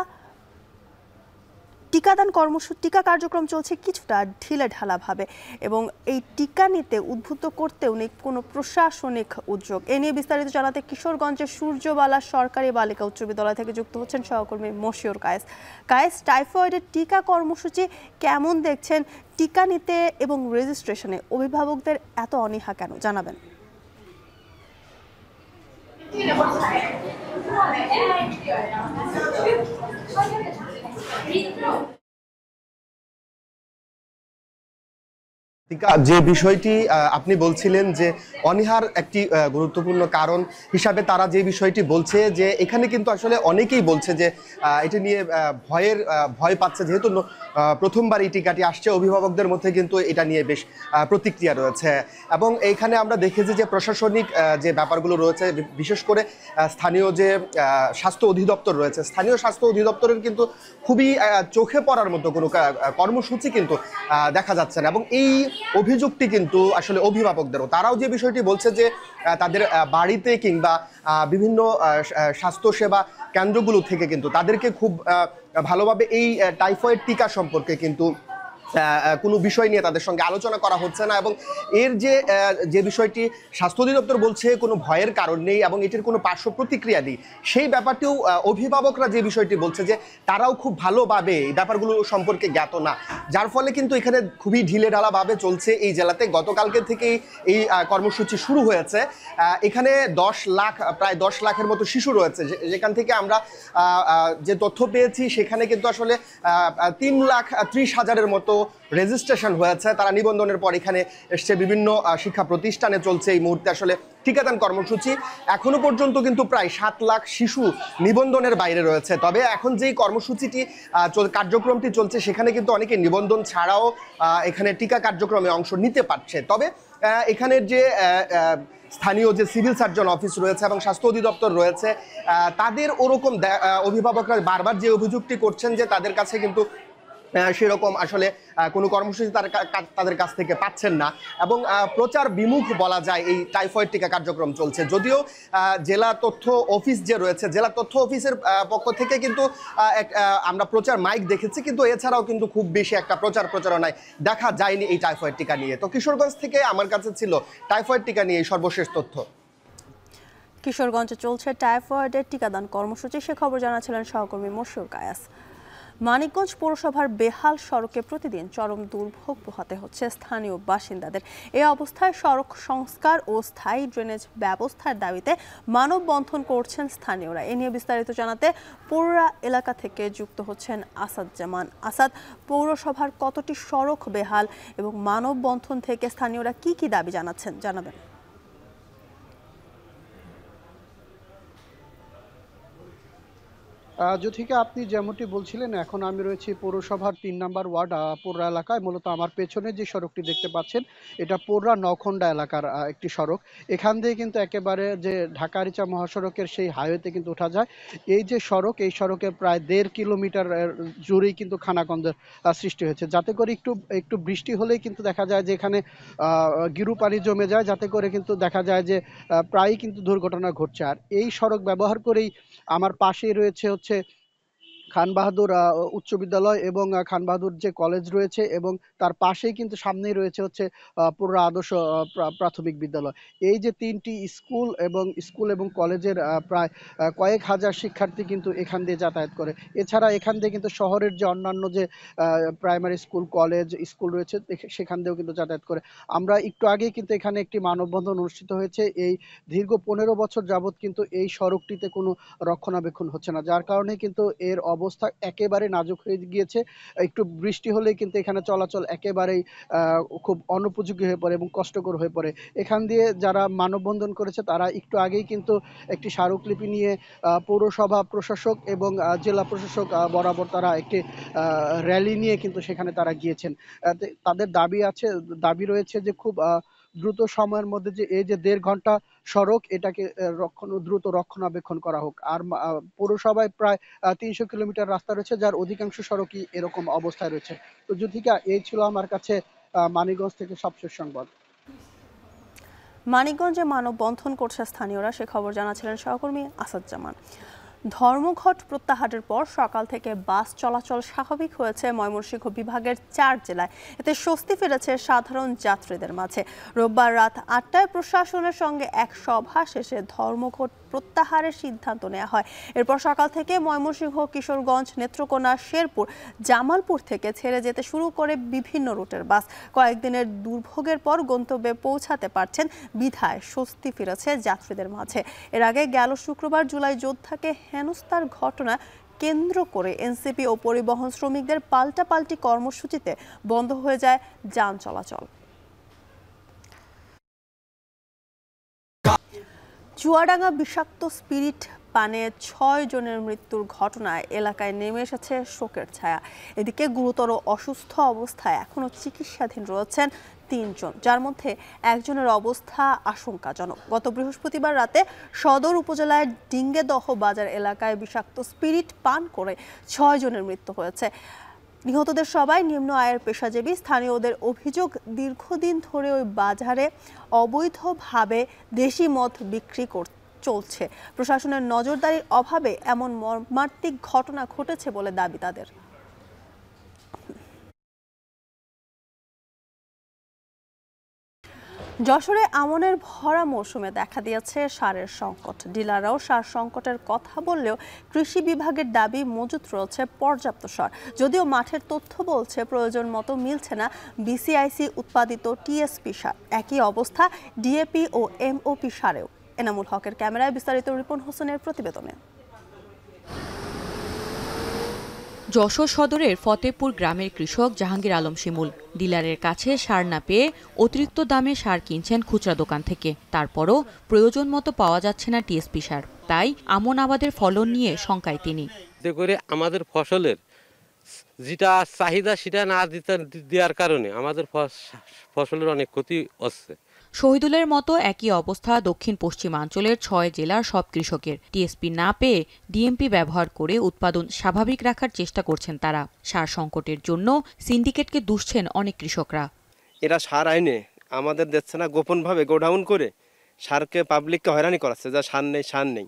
কার্যক্রম চলছে কিছুটা ঢিলেঢালাভাবে এবং এই টিকা নিতে উদ্বুদ্ধ করতেও নেই কোনো প্রশাসনিক উদ্যোগ। এ নিয়ে বিস্তারিত জানাতে কিশোরগঞ্জের সূর্যবালা সরকারি বালিকা উচ্চ বিদ্যালয় থেকে যুক্ত হচ্ছেন সহকর্মী মশিউর কায়েস। টাইফয়েডের টিকা কর্মসূচি কেমন দেখছেন? টিকা নিতে এবং রেজিস্ট্রেশনে অভিভাবকদের এত অনীহা কেন জানাবেন। যে বিষয়টি আপনি বলছিলেন যে অনীহার একটি গুরুত্বপূর্ণ কারণ হিসাবে তারা যে বিষয়টি বলছে যে এখানে কিন্তু আসলে অনেকেই বলছে যে এটা নিয়ে ভয় পাচ্ছে, যেহেতু প্রথমবার এই টিকাটি আসছে, অভিভাবকদের মধ্যে কিন্তু এটা নিয়ে বেশ প্রতিক্রিয়া রয়েছে। এবং এইখানে আমরা দেখেছি যে প্রশাসনিক যে ব্যাপারগুলো রয়েছে, বিশেষ করে স্থানীয় যে স্বাস্থ্য অধিদপ্তর রয়েছে, স্থানীয় স্বাস্থ্য অধিদপ্তরের কিন্তু খুবই চোখে পড়ার মতো কোনো কর্মসূচি কিন্তু দেখা যাচ্ছে না। এবং এই অভিযোগটি কিন্তু আসলে অভিভাবকদেরও, তারাও যে বিষয়টি বলছে যে তাদের বাড়িতে কিংবা বিভিন্ন স্বাস্থ্যসেবা কেন্দ্রগুলো থেকে কিন্তু তাদেরকে খুব ভালোভাবে এই টাইফয়েড টিকা সম্পর্কে কিন্তু কোনো বিষয় নিয়ে তাদের সঙ্গে আলোচনা করা হচ্ছে না। এবং এর যে বিষয়টি স্বাস্থ্য অধিদপ্তর বলছে কোনো ভয়ের কারণ নেই এবং এটির কোনো পার্শ্ব প্রতিক্রিয়া নেই, সেই ব্যাপারটিও অভিভাবকরা যে বিষয়টি বলছে যে তারাও খুব ভালোভাবে এই ব্যাপারগুলো সম্পর্কে জ্ঞাত না, যার ফলে কিন্তু এখানে খুবই ঢিলেঢালাভাবে চলছে এই জেলাতে। গতকালকে থেকেই এই কর্মসূচি শুরু হয়েছে। এখানে প্রায় 10 লাখের মতো শিশু রয়েছে, যেখান থেকে আমরা যে তথ্য পেয়েছি সেখানে কিন্তু আসলে 3,30,000-এর মতো রেজিস্ট্রেশন হয়েছে। তারা নিবন্ধনের পর এখানে এসছে, বিভিন্ন শিক্ষা প্রতিষ্ঠানে চলছে এই মুহূর্তে আসলে টিকাদান কর্মসূচি। এখনো পর্যন্ত কিন্তু প্রায় 7 লাখ শিশু নিবন্ধনের বাইরে রয়েছে। তবে এখন যেই কর্মসূচিটি কার্যক্রমটি চলছে সেখানে কিন্তু অনেকে নিবন্ধন ছাড়াও এখানে টিকা কার্যক্রমে অংশ নিতে পারছে। তবে এখানের যে স্থানীয় যে সিভিল সার্জন অফিস রয়েছে এবং স্বাস্থ্য অধিদপ্তর রয়েছে, তাদের ওরকম অভিভাবকরা বারবার যে অভিযোগটি করছেন যে তাদের কাছে কিন্তু সেরকম আসলে কোনো কর্মসূচি তাদের কাছ থেকে পাচ্ছেন না। এবং প্রচার বিমুখ বলা যায় এই টাইফয়েড টিকা কার্যক্রম চলছে। যদিও জেলা তথ্য অফিস যে রয়েছে, জেলা তথ্য অফিসের পক্ষ থেকে কিন্তু আমরা প্রচার মাইক দেখেছি, কিন্তু এছাড়াও কিন্তু খুব বেশি একটা প্রচারণায় দেখা যায়নি এই টাইফয়েড টিকা নিয়ে। তো কিশোরগঞ্জ থেকে আমার কাছে ছিল টাইফয়েড টিকা নিয়ে সর্বশেষ তথ্য। কিশোরগঞ্জে চলছে টাইফয়েডের টিকাদান কর্মসূচি, সে খবর জানাচ্ছিলেন সহকর্মী মশিউর কায়াস। মানিকগঞ্জ পৌরসভার বেহাল সড়কে প্রতিদিন চরম দুর্ভোগ পোহাতে হচ্ছে স্থানীয় বাসিন্দাদের। এই অবস্থায় সড়ক সংস্কার ও স্থায়ী ড্রেনেজ ব্যবস্থার দাবিতে মানববন্ধন করছেন স্থানীয়রা। এ নিয়ে বিস্তারিত জানাতে পৌরা এলাকা থেকে যুক্ত হচ্ছেন আসাদ জামান। আসাদ, পৌরসভার কতটি সড়ক বেহাল এবং মানববন্ধন থেকে স্থানীয়রা কি দাবি জানাবেন? জ্যোতিকা, আপনি যেমনটি বলছিলেন, এখন আমি রয়েছি পৌরসভার 3 নম্বর ওয়ার্ড পোররা এলাকায়। মূলত আমার পেছনে যে সড়কটি দেখতে পাচ্ছেন এটা পোররা নখন্দা এলাকার একটি সড়ক। এখান দিয়ে কিন্তু একেবারে যে ঢাকা আরিচা মহাসড়কের সেই হাইওয়েতে কিন্তু ওঠা যায়। এই যে সড়ক, এই সড়কের প্রায় 1.5 কিলোমিটার জুড়েই কিন্তু খানাখন্দের সৃষ্টি হয়েছে, যাতে করে একটু বৃষ্টি হলেই কিন্তু দেখা যায় যে এখানে গিরু পানি জমে যায়, যাতে করে কিন্তু দেখা যায় যে প্রায়ই কিন্তু দুর্ঘটনা ঘটছে। আর এই সড়ক ব্যবহার করেই আমার পাশেই রয়েছে খান বাহাদুর উচ্চ বিদ্যালয় এবং খান বাহাদুর যে কলেজ রয়েছে, এবং তার পাশেই কিন্তু সামনেই রয়েছে পৌর আদর্শ প্রাথমিক বিদ্যালয়। এই যে 3টি স্কুল এবং কলেজের প্রায় কয়েক হাজার শিক্ষার্থী কিন্তু এখান দিয়ে যাতায়াত করে। এছাড়া এখান দিয়ে কিন্তু শহরের যে অন্যান্য যে প্রাইমারি স্কুল রয়েছে সেখান দিয়েও কিন্তু যাতায়াত করে। আমরা একটু আগেই কিন্তু এখানে একটি মানববন্ধন অনুষ্ঠিত হয়েছে। এই দীর্ঘ 15 বছর যাবৎ কিন্তু এই সড়কটিতে কোনো রক্ষণাবেক্ষণ হচ্ছে না, যার কারণে কিন্তু এর অবস্থা একেবারে নাজুক হয়ে গিয়েছে। একটু বৃষ্টি হলেই কিন্তু এখানে চলাচল একেবারেই খুব অনুপযোগী হয়ে পড়ে এবং কষ্টকর হয়ে পড়ে। এখান দিয়ে যারা মানববন্ধন করেছে তারা একটু আগেই কিন্তু একটি স্মারকলিপি নিয়ে পৌরসভা প্রশাসক এবং জেলা প্রশাসক বরাবর তারা একটি র্যালি নিয়ে কিন্তু সেখানে তারা গিয়েছেন। তাদের দাবি রয়েছে যে খুব দ্রুত সময়ের মধ্যে যে এই যে 1.5 ঘন্টা সড়ক, এটাকে দ্রুত রক্ষণাবেক্ষণ করা হোক। আর পৌরসভায় প্রায় 300 কিলোমিটার রাস্তা রয়েছে, যার অধিকাংশ সড়কই এরকম অবস্থায় রয়েছে। তো জ্যোতিকা, এই ছিল আমার কাছে মানিকগঞ্জ থেকে সবশেষ সংবাদ। মানিকগঞ্জে মানববন্ধন করছে স্থানীয়রা, সে খবর জানাচ্ছিলেন সহকর্মী আসাদ জামান। ধর্মঘট প্রত্যাহারের পর সকাল থেকে বাস চলাচল স্বাভাবিক হয়েছে ময়মনসিংহ বিভাগের 4 জেলায়। এতে স্বস্তি ফিরেছে সাধারণ যাত্রীদের মাঝে। রোববার রাত 8টায় প্রশাসনের সঙ্গে এক সভা শেষে ধর্মঘট প্রত্যাহারের সিদ্ধান্ত নেওয়া হয়। এরপর সকাল থেকে ময়মনসিংহ, কিশোরগঞ্জ, নেত্রকোনা, শেরপুর, জামালপুর থেকে ছেড়ে যেতে শুরু করে বিভিন্ন রুটের বাস। কয়েকদিনের দুর্ভোগের পর গন্তব্যে পৌঁছাতে পারছেন বিধায় স্বস্তি ফিরেছে যাত্রীদের মাঝে। এর আগে গেল শুক্রবার জুলাই যোদ্ধাকে হেনস্থার ঘটনা কেন্দ্র করে এনসিপি ও পরিবহন শ্রমিকদের পাল্টাপাল্টি কর্মসূচিতে বন্ধ হয়ে যায় যান চলাচল। চুয়াডাঙ্গা বিষাক্ত স্পিরিট পানে 6 জনের মৃত্যুর ঘটনায় এলাকায় নেমে এসেছে শোকের ছায়া। এদিকে গুরুতর অসুস্থ অবস্থায় এখনো চিকিৎসাধীন রয়েছেন 3 জন, যার মধ্যে একজনের অবস্থা আশঙ্কাজনক। গত বৃহস্পতিবার রাতে সদর উপজেলার ডিঙ্গেদহ বাজার এলাকায় বিষাক্ত স্পিরিট পান করে 6 জনের মৃত্যু হয়েছে। নিহতদের সবাই নিম্ন আয়ের পেশাজীবী। স্থানীয়দের অভিযোগ, দীর্ঘদিন ধরে ওই বাজারে অবৈধভাবে দেশি মদ বিক্রি চলছে। প্রশাসনের নজরদারির অভাবে এমন মর্মান্তিক ঘটনা ঘটেছে বলে দাবি তাদের। যশোরে আমনের ভরা মৌসুমে দেখা দিয়েছে সারের সংকট। ডিলাররাও সার সংকটের কথা বললেও কৃষি বিভাগের দাবি মজুত রয়েছে পর্যাপ্ত সার। যদিও মাঠের তথ্য বলছে প্রয়োজন মতো মিলছে না বিসিআইসি উৎপাদিত টিএসপি সার। একই অবস্থা ডিএপি ও এমওপি সারেও। এনামুল হকের ক্যামেরায় বিস্তারিত রিপন হোসেনের প্রতিবেদনে। যশোর সদরের ফতেপুর গ্রামের কৃষক জাহাঙ্গীর আলম শিমুল ডিলারের কাছে সার না পেয়ে অতিরিক্ত দামে সার কিনছেন খুচরা দোকান থেকে। তারপরও প্রয়োজন মতো পাওয়া যাচ্ছে না টিএসপি সার, তাই আমন আবাদের ফলন নিয়ে শঙ্কায় তিনি। করে আমাদের ফসলের যেটা চাহিদা সেটা না দেওয়ার কারণে আমাদের ফসলের অনেক ক্ষতি হচ্ছে। শহীদুলের মতো একই অবস্থা দক্ষিণ পশ্চিমাঞ্চলের 6 জেলার সব কৃষকের। টিএসপি না পেয়ে ডিএমপি ব্যবহার করে উৎপাদন স্বাভাবিক রাখার চেষ্টা করছেন তারা। সার সংকটের জন্য সিন্ডিকেটকে দুষছেন অনেক কৃষকরা। এরা সার আইনে আমাদের দিচ্ছে না, গোপনভাবে গোডাউন করে সারকে পাবলিককে হয়রানি করাচ্ছে, যা সার নেই।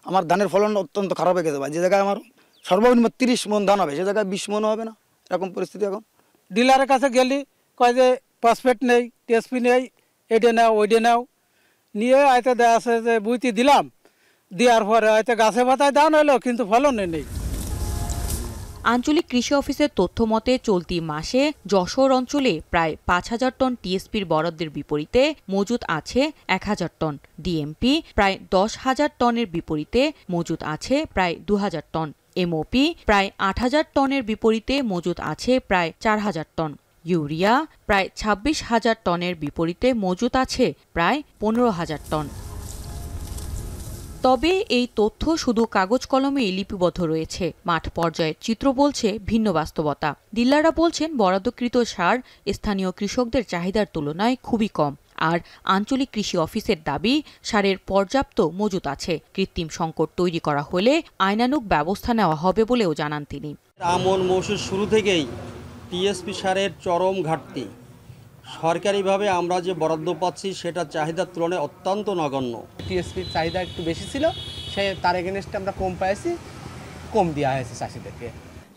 আমার ধানের ফলন অত্যন্ত খারাপ হয়ে গেছে। যে জায়গায় আমার সর্বনিম্ন 30 মন ধান হবে, সে জায়গায় 20 মন হবে না, এরকম পরিস্থিতি এখন। ডিলারের কাছে গেলি কয় যে ফসফেট নেই, টিএসপি নেই, এটা নাও ওইটা নাও, নিয়ে হয়তো দেওয়া আছে যে বুঝতে দিলাম, দেওয়ার পরে হয়তো গাছে পাতায় দান হলো কিন্তু ফলন নেই। আঞ্চলিক কৃষি অফিসের তথ্য মতে চলতি মাসে যশোর অঞ্চলে প্রায় 5000 টন টিএসপির বরাদ্দের বিপরীতে মজুত আছে 1000 টন। ডিএমপি প্রায় 10,000 টনের বিপরীতে মজুত আছে প্রায় 2000 টন। এমওপি প্রায় 8000 টনের বিপরীতে মজুত আছে প্রায় 4000 টন। ইউরিয়া প্রায় 26,000 টনের বিপরীতে মজুত আছে প্রায় 15,000 টন। তবে এই তথ্য শুধু কাগজ কলমেই লিপিবদ্ধ রয়েছে। মাঠ পর্যায়ের চিত্র বলছে ভিন্ন বাস্তবতা। ডিলাররা বলছেন বরাদ্দকৃত সার স্থানীয় কৃষকদের চাহিদার তুলনায় খুবই কম। আর আঞ্চলিক কৃষি অফিসের দাবি সারের পর্যাপ্ত মজুত আছে। কৃত্রিম সংকট তৈরি করা হলে আইনানুগ ব্যবস্থা নেওয়া হবে বলেও জানান তিনি। আমন মৌসুমের শুরু থেকেই টিএসপি সারের চরম ঘাটতি। সরকারিভাবে আমরা যে বরাদ্দ পাচ্ছি সেটা চাহিদার তুলনায় অত্যন্ত নগণ্য। টিএসপির চাহিদা একটু বেশি ছিল, সে তার এগেনস্টে আমরা কম পাইছি, কম দেওয়া হয়েছে চাষিদেরকে।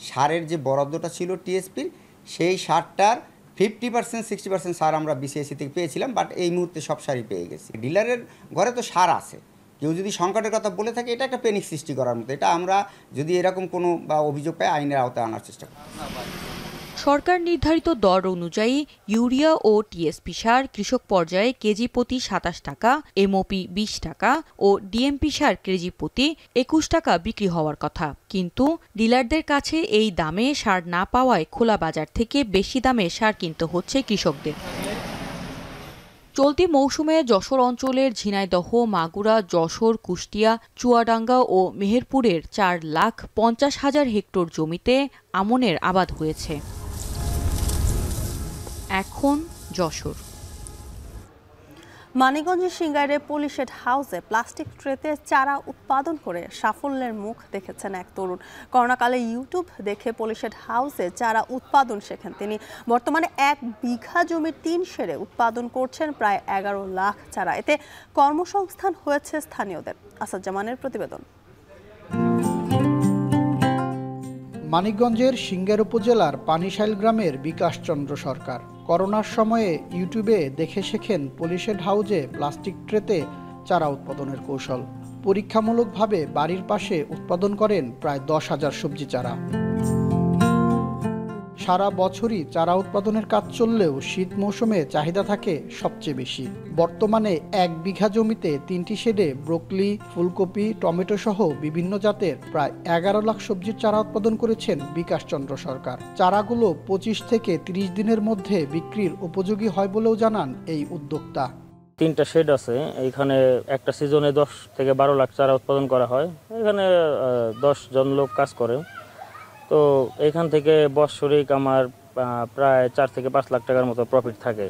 সারের যে বরাদ্দটা ছিল টিএসপির, সেই সারটার 50% 60% সার আমরা বিসিআইসি থেকে পেয়েছিলাম, বাট এই মুহূর্তে সব সারই পেয়ে গেছি। ডিলারের ঘরে তো সার আছে, কেউ যদি সংকটের কথা বলে থাকে এটা একটা প্যানিক সৃষ্টি করার মতো। এটা আমরা যদি এরকম কোনো অভিযোগ পাই আইনের আওতায় আনার চেষ্টা করি। সরকার নির্ধারিত দর অনুযায়ী ইউরিয়া ও টিএসপি সার কৃষক পর্যায়ে কেজি প্রতি 27 টাকা, এমওপি 20 টাকা ও ডিএমপি সার কেজি প্রতি 21 টাকা বিক্রি হওয়ার কথা। কিন্তু ডিলারদের কাছে এই দামে সার না পাওয়ায় খোলা বাজার থেকে বেশি দামে সার কিনতে হচ্ছে কৃষকদের। চলতি মৌসুমে যশোর অঞ্চলের ঝিনাইদহ, মাগুরা, যশোর, কুষ্টিয়া, চুয়াডাঙ্গা ও মেহেরপুরের 4,50,000 হেক্টর জমিতে আমনের আবাদ হয়েছে। এখন যশোর। মানিকগঞ্জের সিঙ্গাইরে পুলিশের হাউসে প্লাস্টিক ট্রেতে চারা উৎপাদন করে সাফল্যের মুখ দেখেছেন এক তরুণ। করোনাকালে ইউটিউব দেখে পুলিশের হাউসে চারা উৎপাদন শেখেন তিনি। বর্তমানে 1 বিঘা জমির 3 সেরে উৎপাদন করছেন প্রায় 11 লাখ চারা। এতে কর্মসংস্থান হয়েছে স্থানীয়দের। আসাদ জামানের প্রতিবেদন। মানিকগঞ্জের সিঙ্গাইর উপজেলার পানিশাইল গ্রামের বিকাশ চন্দ্র সরকার করোনার সময়ে ইউটিউবে দেখে শেখেন পুলিশের হাউজে প্লাস্টিক ট্রেতে চারা উৎপাদনের কৌশল। পরীক্ষামূলকভাবে বাড়ির পাশে উৎপাদন করেন প্রায় 10,000 সবজি চারা। সারা বছরই চারা উৎপাদনের কাজ চললেও শীত মৌসুমে চাহিদা থাকে সবচেয়ে বেশি। বর্তমানে 1 বিঘা জমিতে 3টি শেডে ব্রোকলি, ফুলকপি, টমেটো সহ বিভিন্ন জাতের প্রায় 11 লাখ সবজির চারা উৎপাদন করেছেন বিকাশ চন্দ্র সরকার। চারাগুলো 25 থেকে 30 দিনের মধ্যে বিক্রির উপযোগী হয় বলেও জানান এই উদ্যোক্তা। 3টা শেড আছে। এইখানে একটা সিজনে 10 থেকে 12 লাখ চারা উৎপাদন করা হয়। এখানে 10 জন লোক কাজ করে। তো এখান থেকে বাৎসরিক আমার প্রায় 4 থেকে 5 লাখ টাকার মতো প্রফিট থাকে।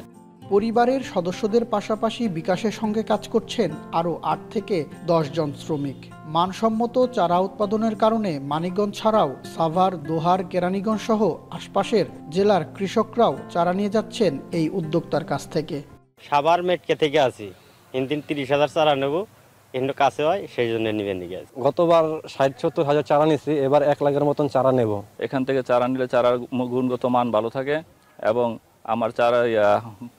পরিবারের সদস্যদের পাশাপাশি বিকাশের সঙ্গে কাজ করছেন আরও 8 থেকে 10 জন শ্রমিক। মানসম্মত চারা উৎপাদনের কারণে মানিকগঞ্জ ছাড়াও সাভার, দোহার, কেরানীগঞ্জ সহ আশপাশের জেলার কৃষকরাও চারা নিয়ে যাচ্ছেন এই উদ্যোক্তার কাছ থেকে। সাভার মেটকে থেকে আসি, ইনদিন 30,000 চারা নেব, কিন্তু কাছে হয় সেই জন্য নিবেন নিয়ে গেছে। গতবার 60-70 হাজার চারা নিয়েছি, এবার 1 লাখের মতন চারা নেব। এখান থেকে চারা নিলে চারার গুণগত মান ভালো থাকে এবং আমার চারা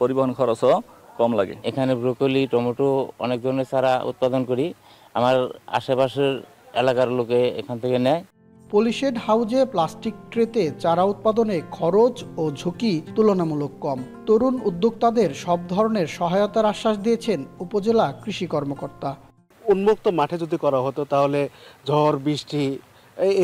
পরিবহন খরচও কম লাগে। এখানে ব্রোকলি, টমেটো অনেক ধরনের চারা উৎপাদন করি। আমার আশেপাশের এলাকার লোকে এখান থেকে নেয়। পলিশেড হাউজে প্লাস্টিক ট্রেতে চারা উৎপাদনে খরচ ও ঝুঁকি তুলনামূলক কম। তরুণ উদ্যোক্তাদের সব ধরনের সহায়তার আশ্বাস দিয়েছেন উপজেলা কৃষি কর্মকর্তা। উন্মুক্ত মাঠে যদি করা হতো তাহলে ঝড় বৃষ্টি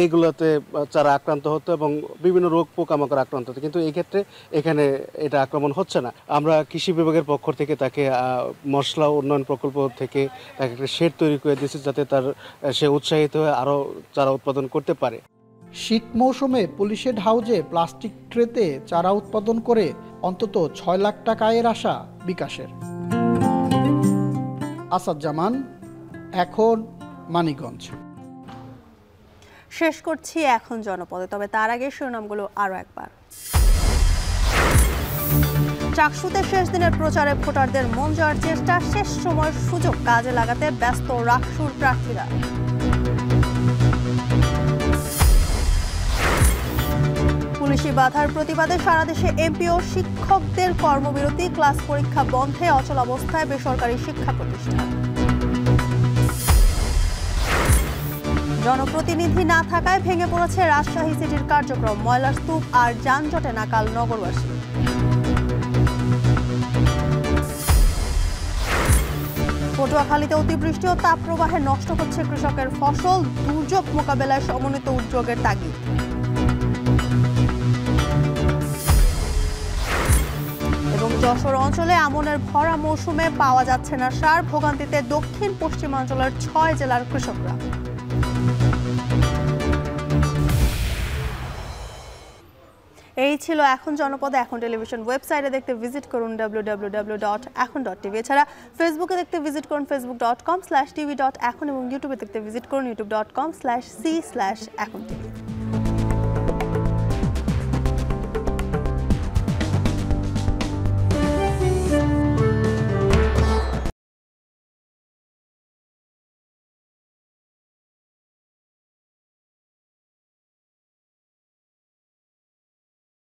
এইগুলোতে চারা আক্রান্ত হতো এবং বিভিন্ন রোগ পোকামাকড় আক্রান্ত হতো, কিন্তু এই ক্ষেত্রে এখানে এটা আক্রমণ হচ্ছে না। আমরা কৃষি বিভাগের পক্ষ থেকে তাকে মশলা উন্নয়ন প্রকল্প থেকে তাকে একটা শেড তৈরি করে দিয়েছে, যাতে সে উৎসাহিত হয়ে আরও চারা উৎপাদন করতে পারে। শীত মৌসুমে পলিশেড হাউজে প্লাস্টিক ট্রেতে চারা উৎপাদন করে অন্তত 6 লাখ টাকা আয়ের আশা বিকাশের। আসাদ জামান, এখন মানিকগঞ্জ। শেষ করছি এখন জনপদে, তবে তার আগে শিরোনামগুলো আরও একবার। চাকসুতে শেষ দিনের প্রচারে ভোটারদের মন জয়ের চেষ্টা, শেষ সময়ের সুযোগ কাজে লাগাতে ব্যস্ত রাকসুর প্রার্থীরা। পুলিশি বাধার প্রতিবাদে সারা দেশে এমপি ও শিক্ষকদের কর্মবিরতি, ক্লাস পরীক্ষা বন্ধে অচল অবস্থায় বেসরকারি শিক্ষা প্রতিষ্ঠান। জনপ্রতিনিধি না থাকায় ভেঙে পড়েছে রাজশাহী সিটির কার্যক্রম, ময়লার স্তূপ আর যানজটে নাকাল নগরবাসী। পটুয়াখালীতে অতিবৃষ্টি ও তাপপ্রবাহে নষ্ট হচ্ছে কৃষকের ফসল, দুর্যোগ মোকাবেলায় সমন্বিত উদ্যোগের তাগিদ। এবং যশোর অঞ্চলে আমনের ভরা মৌসুমে পাওয়া যাচ্ছে না সার, ভোগান্তিতে দক্ষিণ পশ্চিমাঞ্চলের 6 জেলার কৃষকরা। এই ছিল এখন জনপদে। এখন টেলিভিশন ওয়েবসাইটে দেখতে ভিজিট করুন www.এখন.tv। এছাড়া ফেসবুকে দেখতে ভিজিট করুন facebook.com/tv.এখন এবং ইউটিউবে দেখতে ভিজিট করুন youtube.com/c/এখন tv।